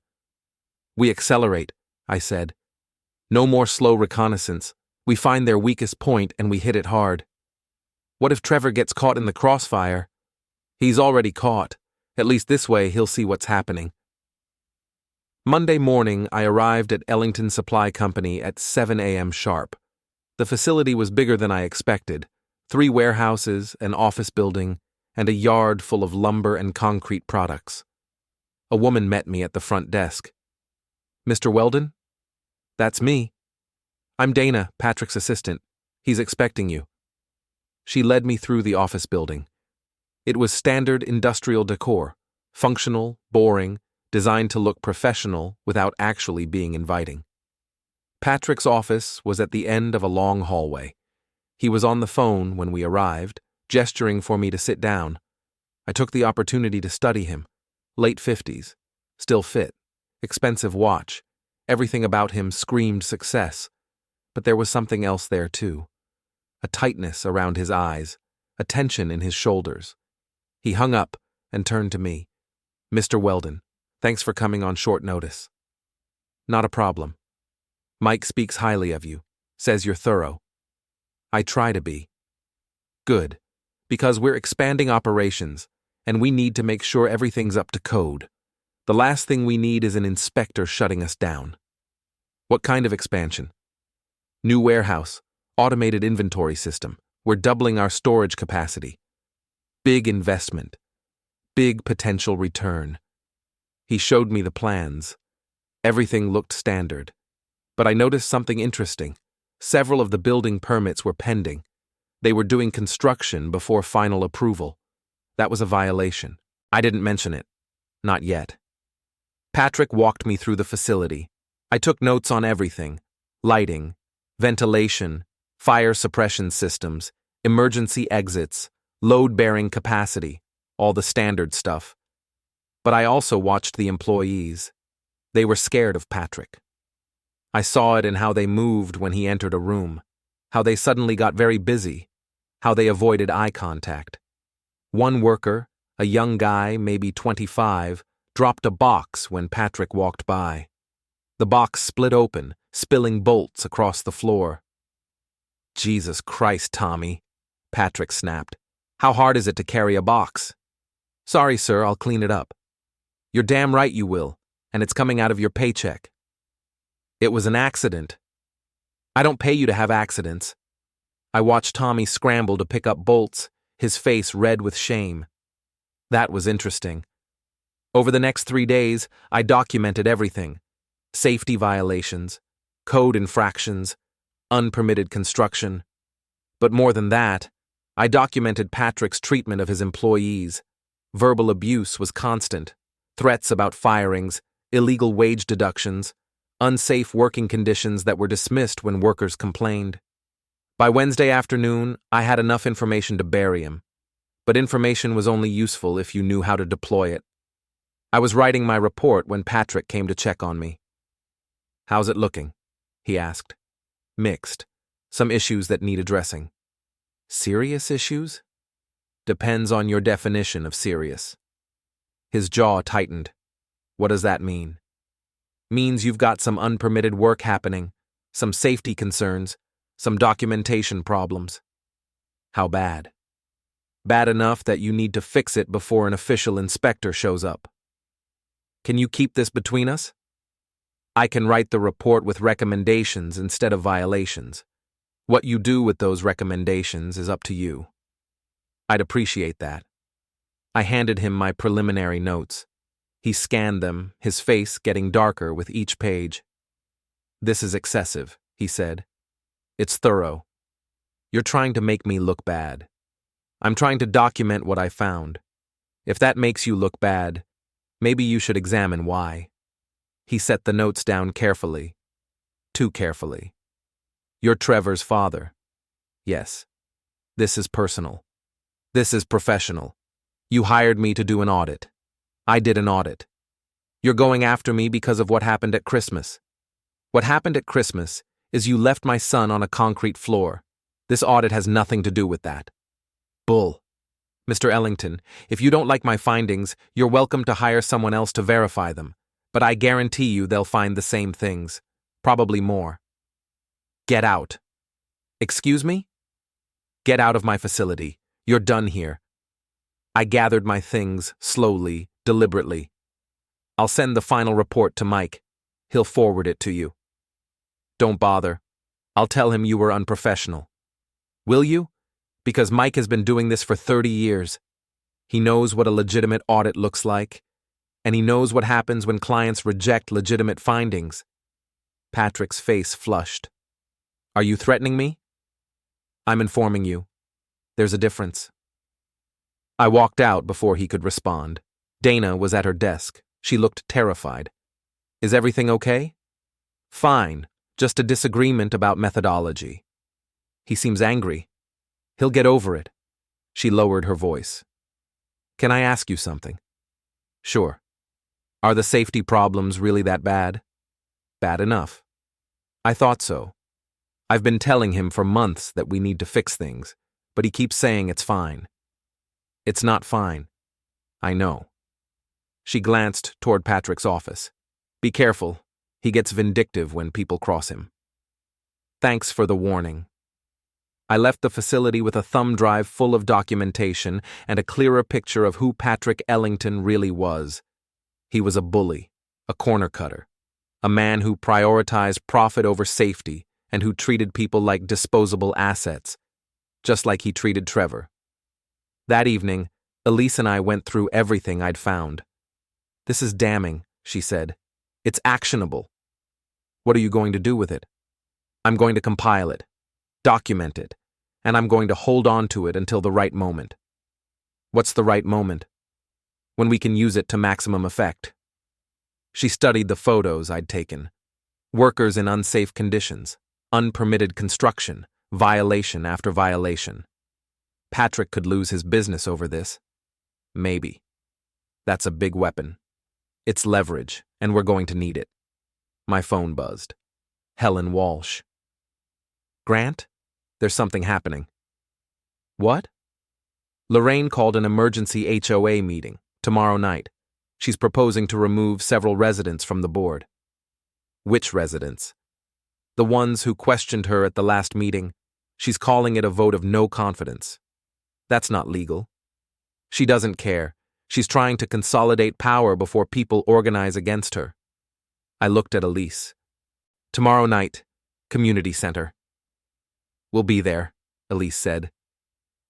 We accelerate, I said. No more slow reconnaissance. We find their weakest point and we hit it hard. What if Trevor gets caught in the crossfire? He's already caught. At least this way he'll see what's happening. Monday morning, I arrived at Ellington Supply Company at 7 a.m. sharp. The facility was bigger than I expected. 3 warehouses, an office building, and a yard full of lumber and concrete products. A woman met me at the front desk. Mr. Weldon? That's me. I'm Dana, Patrick's assistant. He's expecting you. She led me through the office building. It was standard industrial decor, functional, boring, designed to look professional without actually being inviting. Patrick's office was at the end of a long hallway. He was on the phone when we arrived, gesturing for me to sit down. I took the opportunity to study him. Late 50s, still fit, expensive watch. Everything about him screamed success. But there was something else there too. A tightness around his eyes, a tension in his shoulders. He hung up and turned to me. "Mr. Weldon, thanks for coming on short notice." "Not a problem. Mike speaks highly of you, says you're thorough." "I try to be." "Good, because we're expanding operations, and we need to make sure everything's up to code. The last thing we need is an inspector shutting us down." "What kind of expansion?" "New warehouse, automated inventory system. We're doubling our storage capacity. Big investment. Big potential return." He showed me the plans. Everything looked standard. But I noticed something interesting. Several of the building permits were pending. They were doing construction before final approval. That was a violation. I didn't mention it. Not yet. Patrick walked me through the facility. I took notes on everything: lighting, ventilation, fire suppression systems, emergency exits, load-bearing capacity, all the standard stuff. But I also watched the employees. They were scared of Patrick. I saw it in how they moved when he entered a room, how they suddenly got very busy, how they avoided eye contact. One worker, a young guy, maybe 25, dropped a box when Patrick walked by. The box split open, spilling bolts across the floor. "Jesus Christ, Tommy," Patrick snapped. "How hard is it to carry a box?" "Sorry, sir, I'll clean it up." "You're damn right you will, and it's coming out of your paycheck." "It was an accident." "I don't pay you to have accidents." I watched Tommy scramble to pick up bolts, his face red with shame. That was interesting. Over the next 3 days, I documented everything: safety violations, code infractions, unpermitted construction. But more than that, I documented Patrick's treatment of his employees. Verbal abuse was constant: threats about firings, illegal wage deductions, unsafe working conditions that were dismissed when workers complained. By Wednesday afternoon, I had enough information to bury him. But information was only useful if you knew how to deploy it. I was writing my report when Patrick came to check on me. "How's it looking?" he asked. "Mixed. Some issues that need addressing." "Serious issues?" "Depends on your definition of serious." His jaw tightened. "What does that mean?" "Means you've got some unpermitted work happening, some safety concerns, some documentation problems." "How bad?" "Bad enough that you need to fix it before an official inspector shows up." "Can you keep this between us?" "I can write the report with recommendations instead of violations. What you do with those recommendations is up to you." "I'd appreciate that." I handed him my preliminary notes. He scanned them, his face getting darker with each page. "This is excessive," he said. "It's thorough. You're trying to make me look bad. I'm trying to document what I found. If that makes you look bad, maybe you should examine why." He set the notes down carefully. Too carefully. "You're Trevor's father." "Yes. This is personal. This is professional. You hired me to do an audit. I did an audit. You're going after me because of what happened at Christmas. What happened at Christmas is you left my son on a concrete floor. This audit has nothing to do with that." "Bull. Mr. Ellington, if you don't like my findings, you're welcome to hire someone else to verify them, but I guarantee you they'll find the same things, probably more." "Get out." "Excuse me?" "Get out of my facility. You're done here." I gathered my things, slowly, deliberately. "I'll send the final report to Mike. He'll forward it to you." "Don't bother. I'll tell him you were unprofessional." "Will you? Because Mike has been doing this for 30 years. He knows what a legitimate audit looks like, and he knows what happens when clients reject legitimate findings." Patrick's face flushed. "Are you threatening me?" "I'm informing you. There's a difference." I walked out before he could respond. Dana was at her desk. She looked terrified. Is everything okay? Fine, just a disagreement about methodology. He seems angry. He'll get over it. She lowered her voice. Can I ask you something? Sure. Are the safety problems really that bad? Bad enough. I thought so. I've been telling him for months that we need to fix things, but he keeps saying it's fine. It's not fine. I know. She glanced toward Patrick's office. Be careful. He gets vindictive when people cross him. Thanks for the warning. I left the facility with a thumb drive full of documentation and a clearer picture of who Patrick Ellington really was. He was a bully, a corner cutter, a man who prioritized profit over safety and who treated people like disposable assets, just like he treated Trevor. That evening, Elise and I went through everything I'd found. This is damning, she said. It's actionable. What are you going to do with it? I'm going to compile it, document it, and I'm going to hold on to it until the right moment. What's the right moment? When we can use it to maximum effect. She studied the photos I'd taken. Workers in unsafe conditions, unpermitted construction, violation after violation. Patrick could lose his business over this. Maybe. That's a big weapon. It's leverage, and we're going to need it. My phone buzzed. Helen Walsh. Grant? There's something happening. What? Lorraine called an emergency HOA meeting tomorrow night. She's proposing to remove several residents from the board. Which residents? The ones who questioned her at the last meeting. She's calling it a vote of no confidence. That's not legal. She doesn't care. She's trying to consolidate power before people organize against her. I looked at Elise. Tomorrow night, community center. We'll be there, Elise said.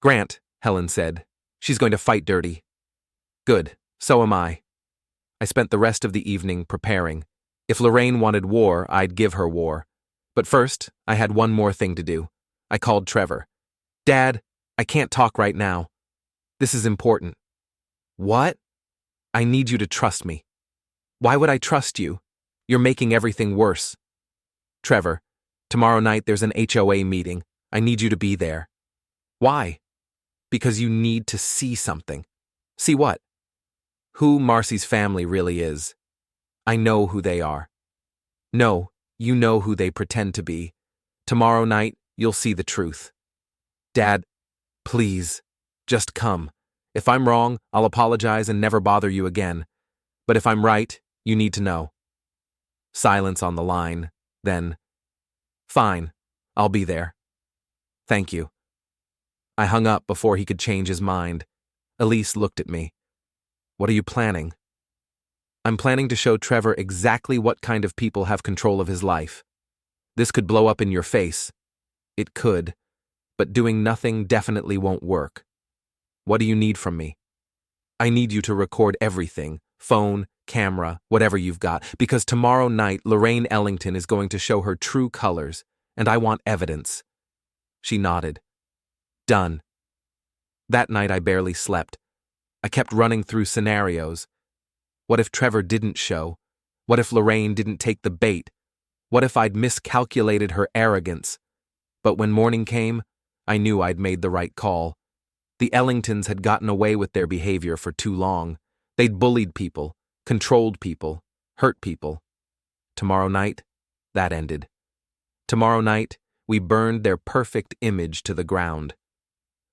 Grant, Helen said. She's going to fight dirty. Good, so am I. I spent the rest of the evening preparing. If Lorraine wanted war, I'd give her war. But first, I had one more thing to do. I called Trevor. Dad, I can't talk right now. This is important. What? I need you to trust me. Why would I trust you? You're making everything worse. Trevor, tomorrow night there's an HOA meeting. I need you to be there. Why? Because you need to see something. See what? Who Marcy's family really is. I know who they are. No, you know who they pretend to be. Tomorrow night, you'll see the truth. Dad, please, just come. If I'm wrong, I'll apologize and never bother you again. But if I'm right, you need to know. Silence on the line, then, fine, I'll be there. Thank you. I hung up before he could change his mind. Elise looked at me. What are you planning? I'm planning to show Trevor exactly what kind of people have control of his life. This could blow up in your face. It could, but doing nothing definitely won't work. What do you need from me? I need you to record everything, phone, camera, whatever you've got, because tomorrow night Lorraine Ellington is going to show her true colors, and I want evidence. She nodded. Done. That night I barely slept. I kept running through scenarios. What if Trevor didn't show? What if Lorraine didn't take the bait? What if I'd miscalculated her arrogance? But when morning came, I knew I'd made the right call. The Ellingtons had gotten away with their behavior for too long. They'd bullied people, controlled people, hurt people. Tomorrow night, that ended. Tomorrow night, we burned their perfect image to the ground.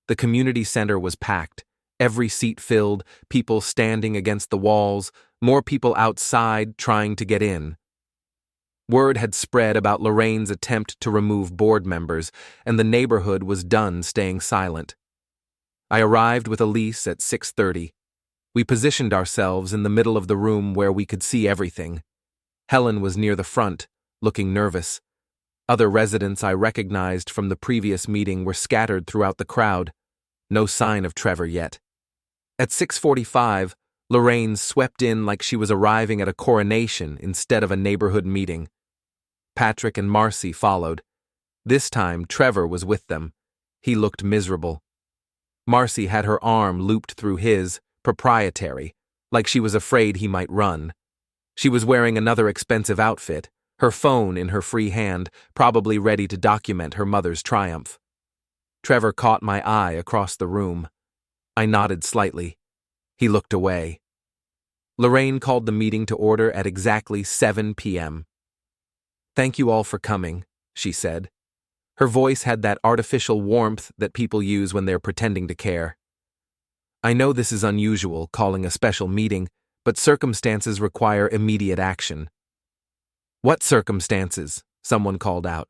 The community center was packed, every seat filled, people standing against the walls, more people outside trying to get in. Word had spread about Lorraine's attempt to remove board members, and the neighborhood was done staying silent. I arrived with Elise at 6:30. We positioned ourselves in the middle of the room where we could see everything. Helen was near the front, looking nervous. Other residents I recognized from the previous meeting were scattered throughout the crowd. No sign of Trevor yet. At 6:45, Lorraine swept in like she was arriving at a coronation instead of a neighborhood meeting. Patrick and Marcy followed. This time, Trevor was with them. He looked miserable. Marcy had her arm looped through his, proprietary, like she was afraid he might run. She was wearing another expensive outfit, her phone in her free hand, probably ready to document her mother's triumph. Trevor caught my eye across the room. I nodded slightly. He looked away. Lorraine called the meeting to order at exactly 7 p.m. "Thank you all for coming," she said. Her voice had that artificial warmth that people use when they're pretending to care. "I know this is unusual, calling a special meeting, but circumstances require immediate action." "What circumstances?" someone called out.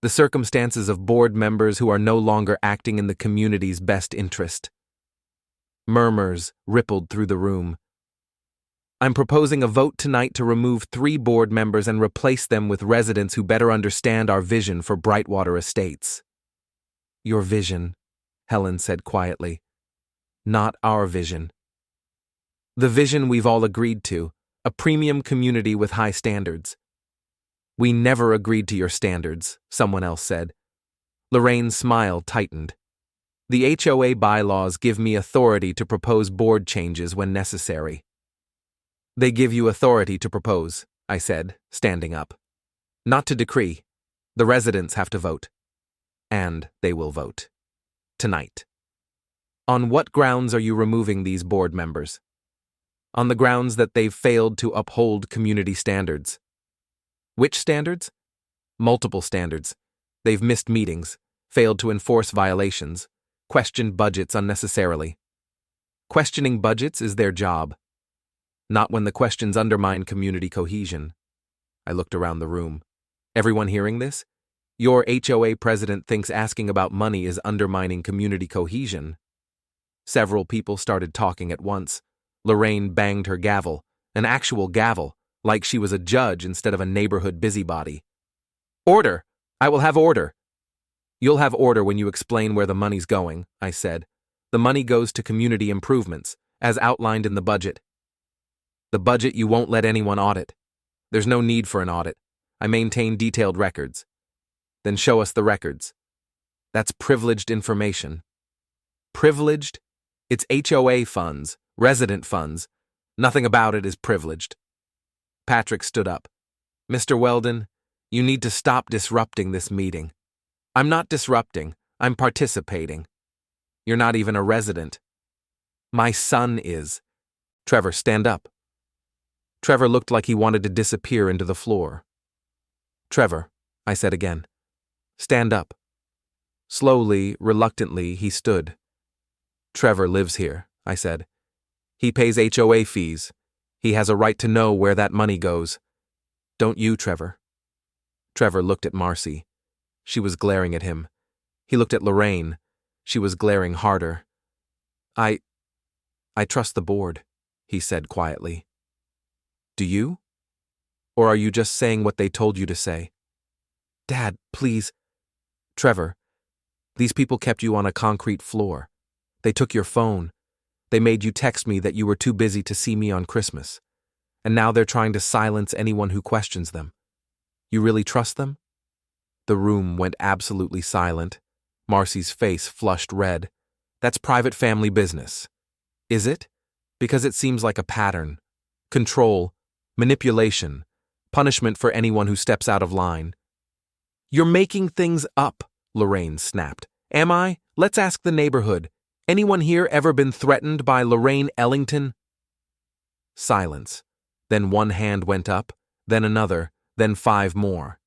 "The circumstances of board members who are no longer acting in the community's best interest." Murmurs rippled through the room. "I'm proposing a vote tonight to remove 3 board members and replace them with residents who better understand our vision for Brightwater Estates." "Your vision," Helen said quietly. "Not our vision." "The vision we've all agreed to, a premium community with high standards." "We never agreed to your standards," someone else said. Lorraine's smile tightened. "The HOA bylaws give me authority to propose board changes when necessary." "They give you authority to propose," I said, standing up. "Not to decree. The residents have to vote. And they will vote. Tonight." "On what grounds are you removing these board members?" "On the grounds that they've failed to uphold community standards." "Which standards?" "Multiple standards. They've missed meetings, failed to enforce violations, questioned budgets unnecessarily." "Questioning budgets is their job." "Not when the questions undermine community cohesion." I looked around the room. "Everyone hearing this? Your HOA president thinks asking about money is undermining community cohesion." Several people started talking at once. Lorraine banged her gavel, an actual gavel, like she was a judge instead of a neighborhood busybody. "Order! I will have order." "You'll have order when you explain where the money's going," I said. "The money goes to community improvements, as outlined in the budget." "The budget you won't let anyone audit." "There's no need for an audit. I maintain detailed records." "Then show us the records." "That's privileged information." "Privileged? It's HOA funds, resident funds. Nothing about it is privileged." Patrick stood up. "Mr. Weldon, you need to stop disrupting this meeting." "I'm not disrupting. I'm participating." "You're not even a resident." "My son is." "Trevor, stand up." Trevor looked like he wanted to disappear into the floor. "Trevor," I said again. "Stand up." Slowly, reluctantly, he stood. "Trevor lives here," I said. "He pays HOA fees. He has a right to know where that money goes. Don't you, Trevor?" Trevor looked at Marcy. She was glaring at him. He looked at Lorraine. She was glaring harder. I trust the board," he said quietly. "Do you? Or are you just saying what they told you to say?" "Dad, please." "Trevor, these people kept you on a concrete floor. They took your phone. They made you text me that you were too busy to see me on Christmas. And now they're trying to silence anyone who questions them. You really trust them?" The room went absolutely silent. Marcy's face flushed red. "That's private family business." "Is it? Because it seems like a pattern. Control, manipulation, punishment for anyone who steps out of line." "You're making things up," Lorraine snapped. "Am I? Let's ask the neighborhood. Anyone here ever been threatened by Lorraine Ellington?" Silence. Then one hand went up, then another, then 5 more.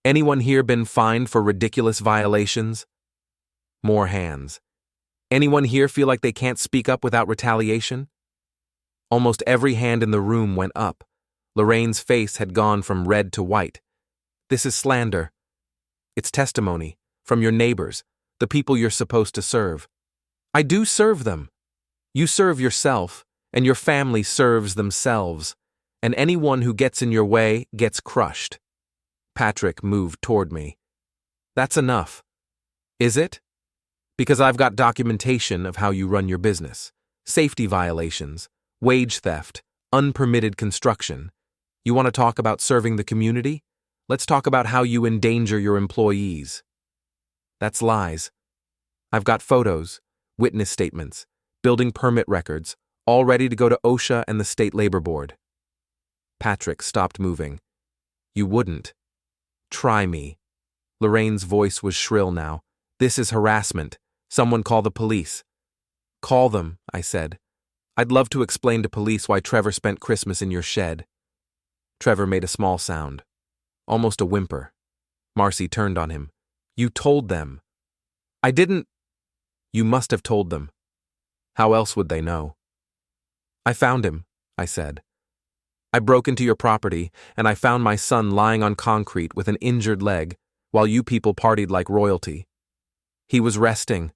"Anyone here been fined for ridiculous violations?" More hands. "Anyone here feel like they can't speak up without retaliation?" Almost every hand in the room went up. Lorraine's face had gone from red to white. "This is slander. It's testimony, from your neighbors, the people you're supposed to serve." "I do serve them." "You serve yourself, and your family serves themselves, and anyone who gets in your way gets crushed." Patrick moved toward me. "That's enough." "Is it?" "Because I've got documentation of how you run your business. Safety violations, wage theft, unpermitted construction. You want to talk about serving the community? Let's talk about how you endanger your employees." "That's lies." "I've got photos. witness statements, building permit records, all ready to go to OSHA and the State Labor Board. Patrick stopped moving. You wouldn't. Try me. Lorraine's voice was shrill now. This is harassment. Someone call the police. Call them, I said. I'd love to explain to police why Trevor spent Christmas in your shed. Trevor made a small sound, almost a whimper. Marcy turned on him. You told them. I didn't. You must have told them. How else would they know? I found him, I said. I broke into your property, and I found my son lying on concrete with an injured leg, while you people partied like royalty. He was resting,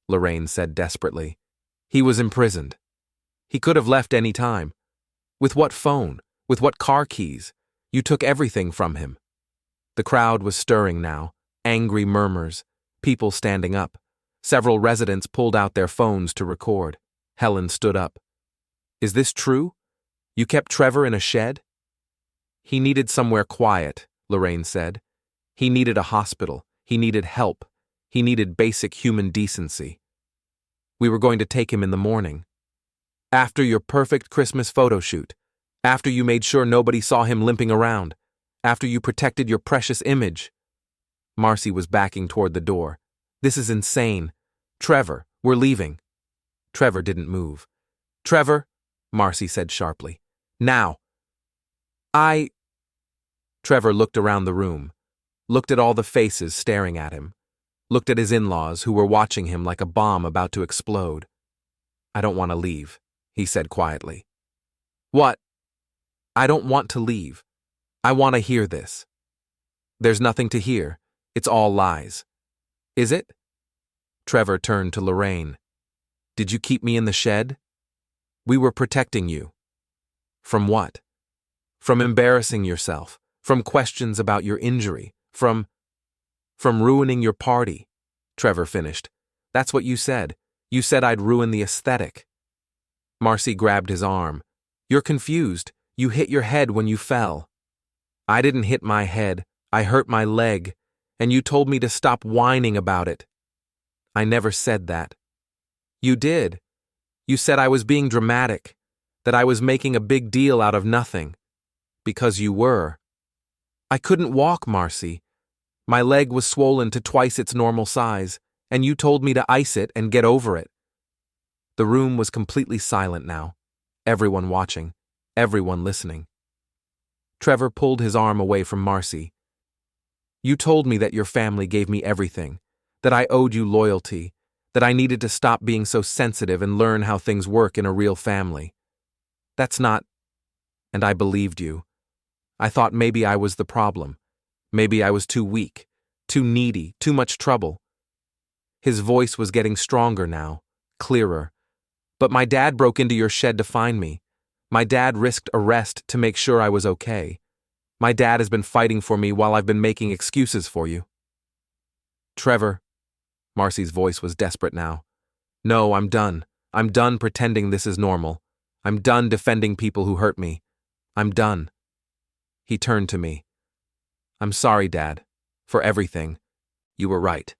Lorraine said desperately. He was imprisoned. He could have left any time. With what phone? With what car keys? You took everything from him. The crowd was stirring now, angry murmurs, people standing up. Several residents pulled out their phones to record. Helen stood up. Is this true? You kept Trevor in a shed? He needed somewhere quiet, Lorraine said. He needed a hospital. He needed help. He needed basic human decency. We were going to take him in the morning. After your perfect Christmas photo shoot. After you made sure nobody saw him limping around. After you protected your precious image. Marcy was backing toward the door. This is insane. Trevor, we're leaving. Trevor didn't move. Trevor, Marcy said sharply. Now. Trevor looked around the room, looked at all the faces staring at him, looked at his in-laws who were watching him like a bomb about to explode. I don't want to leave, he said quietly. What? I don't want to leave. I want to hear this. There's nothing to hear. It's all lies. Is it? Trevor turned to Lorraine. Did you keep me in the shed? We were protecting you. From what? From embarrassing yourself, from questions about your injury, from ruining your party, Trevor finished. That's what you said. You said I'd ruin the aesthetic. Marcy grabbed his arm. You're confused. You hit your head when you fell. I didn't hit my head. I hurt my leg, and you told me to stop whining about it. I never said that. You did. You said I was being dramatic, that I was making a big deal out of nothing. Because you were. I couldn't walk, Marcy. My leg was swollen to twice its normal size, and you told me to ice it and get over it. The room was completely silent now. Everyone watching, everyone listening. Trevor pulled his arm away from Marcy. You told me that your family gave me everything, that I owed you loyalty, that I needed to stop being so sensitive and learn how things work in a real family. That's not... And I believed you. I thought maybe I was the problem. Maybe I was too weak, too needy, too much trouble. His voice was getting stronger now, clearer. But my dad broke into your shed to find me. My dad risked arrest to make sure I was okay. My dad has been fighting for me while I've been making excuses for you. Trevor, Marcy's voice was desperate now. No, I'm done. I'm done pretending this is normal. I'm done defending people who hurt me. I'm done. He turned to me. I'm sorry, Dad, for everything. You were right.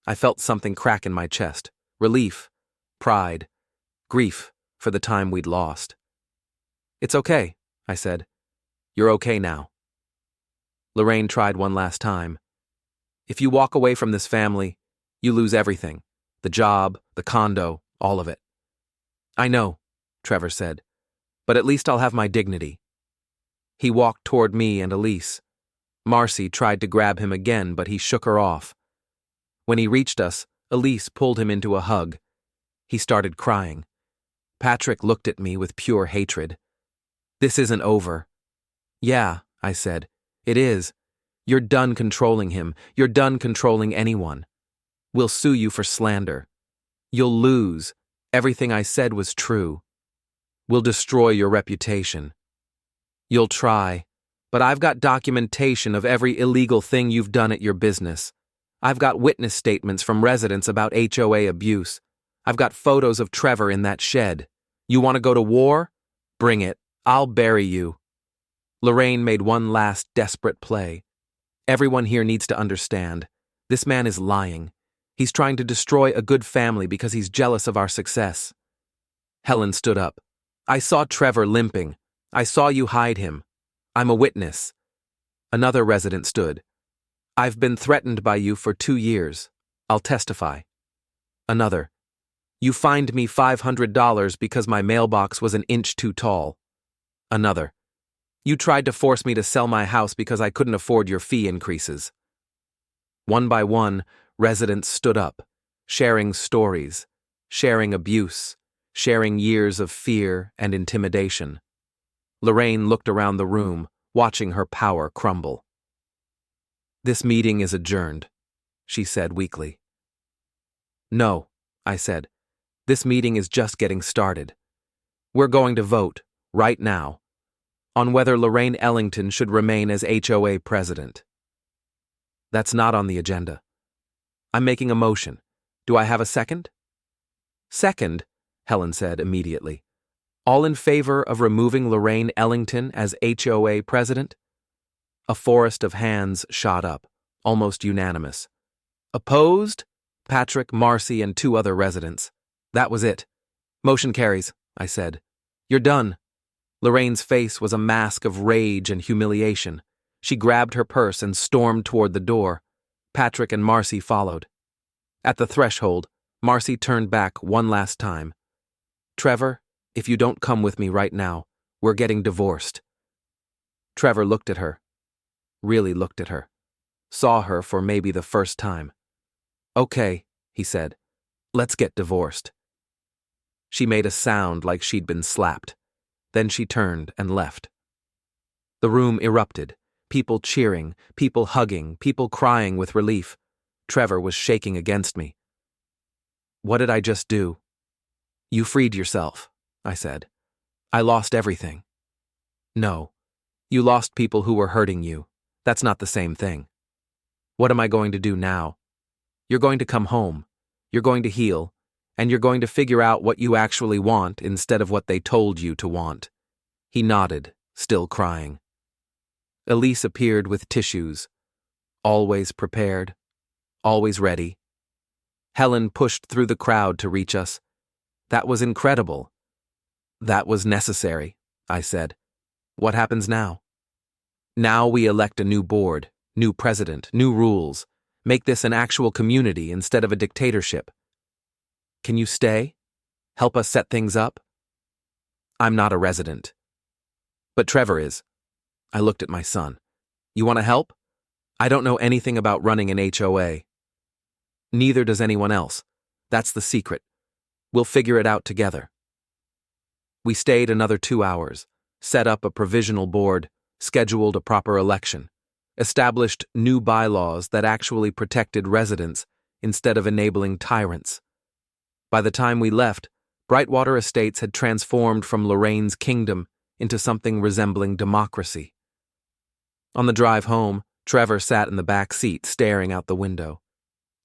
I felt something crack in my chest. Relief, pride, grief for the time we'd lost. It's okay, I said. You're okay now. Lorraine tried one last time. If you walk away from this family, you lose everything. The job, the condo, all of it. I know, Trevor said, but at least I'll have my dignity. He walked toward me and Elise. Marcy tried to grab him again, but he shook her off. When he reached us, Elise pulled him into a hug. He started crying. Patrick looked at me with pure hatred. This isn't over. Yeah, I said. It is. You're done controlling him. You're done controlling anyone. We'll sue you for slander. You'll lose. Everything I said was true. We'll destroy your reputation. You'll try, but I've got documentation of every illegal thing you've done at your business. I've got witness statements from residents about HOA abuse. I've got photos of Trevor in that shed. You want to go to war? Bring it. I'll bury you. Lorraine made one last desperate play. Everyone here needs to understand. This man is lying. He's trying to destroy a good family because he's jealous of our success. Helen stood up. I saw Trevor limping. I saw you hide him. I'm a witness. Another resident stood. I've been threatened by you for 2 years. I'll testify. Another. You fined me $500 because my mailbox was an inch too tall. Another. You tried to force me to sell my house because I couldn't afford your fee increases. One by one, residents stood up, sharing stories, sharing abuse, sharing years of fear and intimidation. Lorraine looked around the room, watching her power crumble. This meeting is adjourned, she said weakly. No, I said. This meeting is just getting started. We're going to vote, right now, on whether Lorraine Ellington should remain as HOA president. That's not on the agenda. I'm making a motion. Do I have a second? Second, Helen said immediately. All in favor of removing Lorraine Ellington as HOA president? A forest of hands shot up, almost unanimous. Opposed? Patrick, Marcy, and 2 other residents. That was it. Motion carries, I said. You're done. Lorraine's face was a mask of rage and humiliation. She grabbed her purse and stormed toward the door. Patrick and Marcy followed. At the threshold, Marcy turned back one last time. Trevor, if you don't come with me right now, we're getting divorced. Trevor looked at her. Really looked at her. Saw her for maybe the first time. Okay, he said. Let's get divorced. She made a sound like she'd been slapped. Then she turned and left. The room erupted. People cheering, people hugging, people crying with relief. Trevor was shaking against me. What did I just do? You freed yourself, I said. I lost everything. No. You lost people who were hurting you. That's not the same thing. What am I going to do now? You're going to come home. You're going to heal. And you're going to figure out what you actually want instead of what they told you to want. He nodded, still crying. Elise appeared with tissues. Always prepared. Always ready. Helen pushed through the crowd to reach us. That was incredible. That was necessary, I said. What happens now? Now we elect a new board, new president, new rules. Make this an actual community instead of a dictatorship. Can you stay? Help us set things up? I'm not a resident. But Trevor is. I looked at my son. You want to help? I don't know anything about running an HOA. Neither does anyone else. That's the secret. We'll figure it out together. We stayed another 2 hours, set up a provisional board, scheduled a proper election, established new bylaws that actually protected residents instead of enabling tyrants. By the time we left, Brightwater Estates had transformed from Lorraine's kingdom into something resembling democracy. On the drive home, Trevor sat in the back seat staring out the window.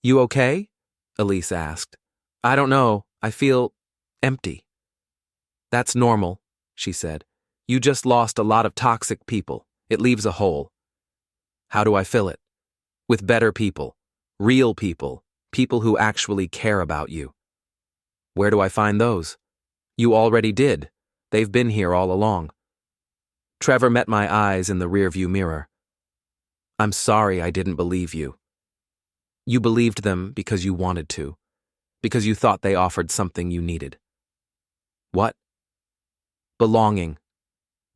You okay? Elise asked. I don't know. I feel empty. That's normal, she said. You just lost a lot of toxic people. It leaves a hole. How do I fill it? With better people, real people, people who actually care about you. Where do I find those? You already did. They've been here all along. Trevor met my eyes in the rearview mirror. I'm sorry I didn't believe you. You believed them because you wanted to, because you thought they offered something you needed. What? Belonging,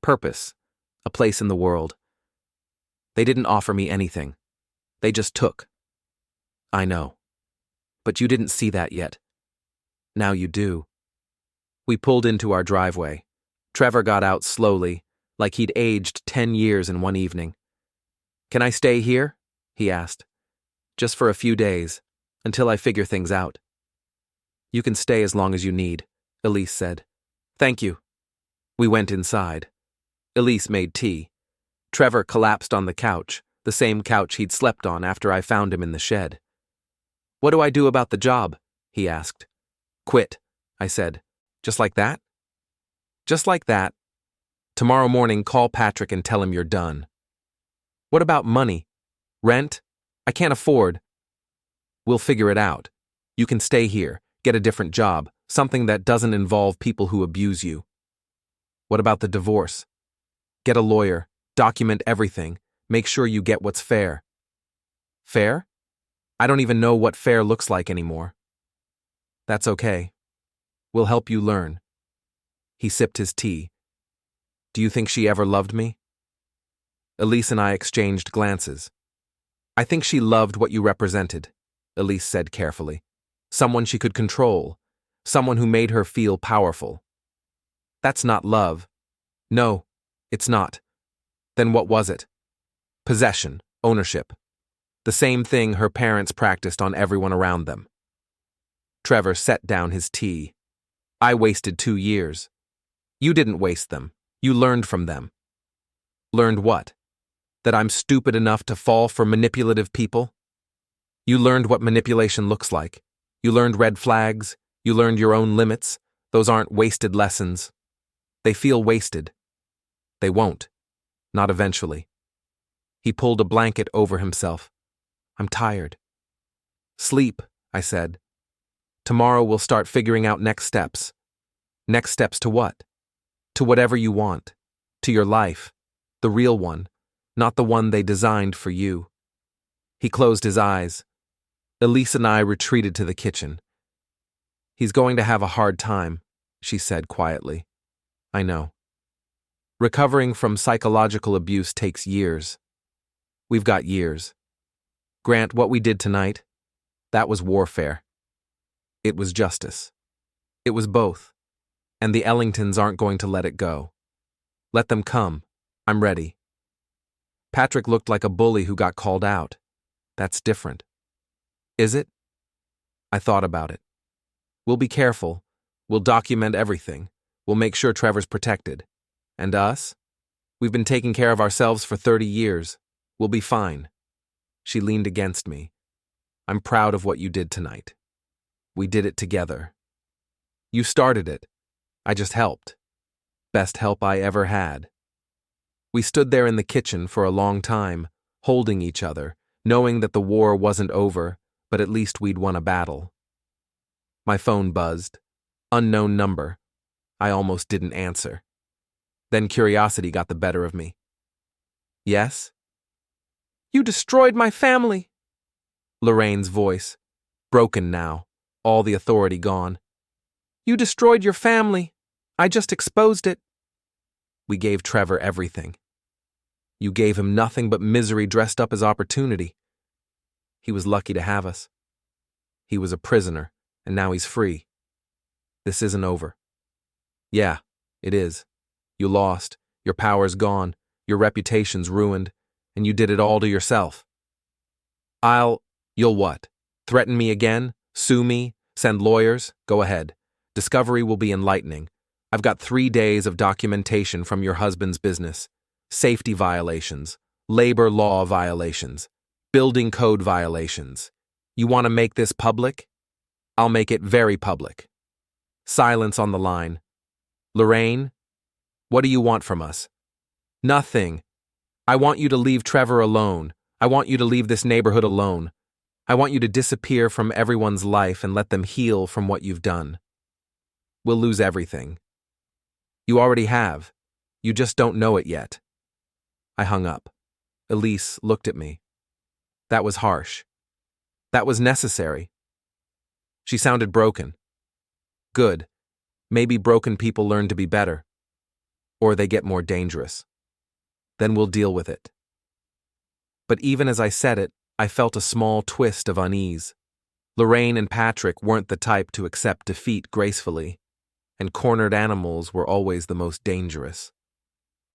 purpose, a place in the world. They didn't offer me anything. They just took. I know. But you didn't see that yet. Now you do. We pulled into our driveway. Trevor got out slowly, like he'd aged 10 years in one evening. Can I stay here? He asked. Just for a few days, until I figure things out. You can stay as long as you need, Elise said. Thank you. We went inside. Elise made tea. Trevor collapsed on the couch, the same couch he'd slept on after I found him in the shed. What do I do about the job? He asked. Quit, I said. Just like that? Just like that. Tomorrow morning, call Patrick and tell him you're done. What about money? Rent? I can't afford. We'll figure it out. You can stay here, get a different job, something that doesn't involve people who abuse you. What about the divorce? Get a lawyer, document everything, make sure you get what's fair. Fair? I don't even know what fair looks like anymore. That's okay. We'll help you learn. He sipped his tea. Do you think she ever loved me? Elise and I exchanged glances. I think she loved what you represented, Elise said carefully. Someone she could control, someone who made her feel powerful. That's not love. No, it's not. Then what was it? Possession, ownership. The same thing her parents practiced on everyone around them. Trevor set down his tea. I wasted 2 years. You didn't waste them. You learned from them. Learned what? That I'm stupid enough to fall for manipulative people? You learned what manipulation looks like. You learned red flags. You learned your own limits. Those aren't wasted lessons. They feel wasted. They won't. Not eventually. He pulled a blanket over himself. I'm tired. Sleep, I said. Tomorrow we'll start figuring out next steps. Next steps to what? To whatever you want. To your life. The real one. Not the one they designed for you. He closed his eyes. Elise and I retreated to the kitchen. He's going to have a hard time, she said quietly. I know. Recovering from psychological abuse takes years. We've got years. Grant, what we did tonight, that was warfare. It was justice. It was both. And the Ellingtons aren't going to let it go. Let them come. I'm ready. Patrick looked like a bully who got called out. That's different. Is it? I thought about it. We'll be careful. We'll document everything. We'll make sure Trevor's protected. And us? We've been taking care of ourselves for 30 years. We'll be fine. She leaned against me. I'm proud of what you did tonight. We did it together. You started it. I just helped. Best help I ever had. We stood there in the kitchen for a long time, holding each other, knowing that the war wasn't over, but at least we'd won a battle. My phone buzzed. Unknown number. I almost didn't answer. Then curiosity got the better of me. Yes? You destroyed my family. Lorraine's voice, broken now, all the authority gone. You destroyed your family. I just exposed it. We gave Trevor everything. You gave him nothing but misery dressed up as opportunity. He was lucky to have us. He was a prisoner, and now he's free. This isn't over. Yeah, it is. You lost, your power's gone, your reputation's ruined, and you did it all to yourself. You'll what? Threaten me again? Sue me? Send lawyers? Go ahead. Discovery will be enlightening. I've got 3 days of documentation from your husband's business. Safety violations, labor law violations, building code violations. You want to make this public? I'll make it very public. Silence on the line. Lorraine, what do you want from us? Nothing. I want you to leave Trevor alone. I want you to leave this neighborhood alone. I want you to disappear from everyone's life and let them heal from what you've done. We'll lose everything. You already have. You just don't know it yet. I hung up. Elise looked at me. That was harsh. That was necessary. She sounded broken. Good. Maybe broken people learn to be better. Or they get more dangerous. Then we'll deal with it. But even as I said it, I felt a small twist of unease. Lorraine and Patrick weren't the type to accept defeat gracefully, and cornered animals were always the most dangerous.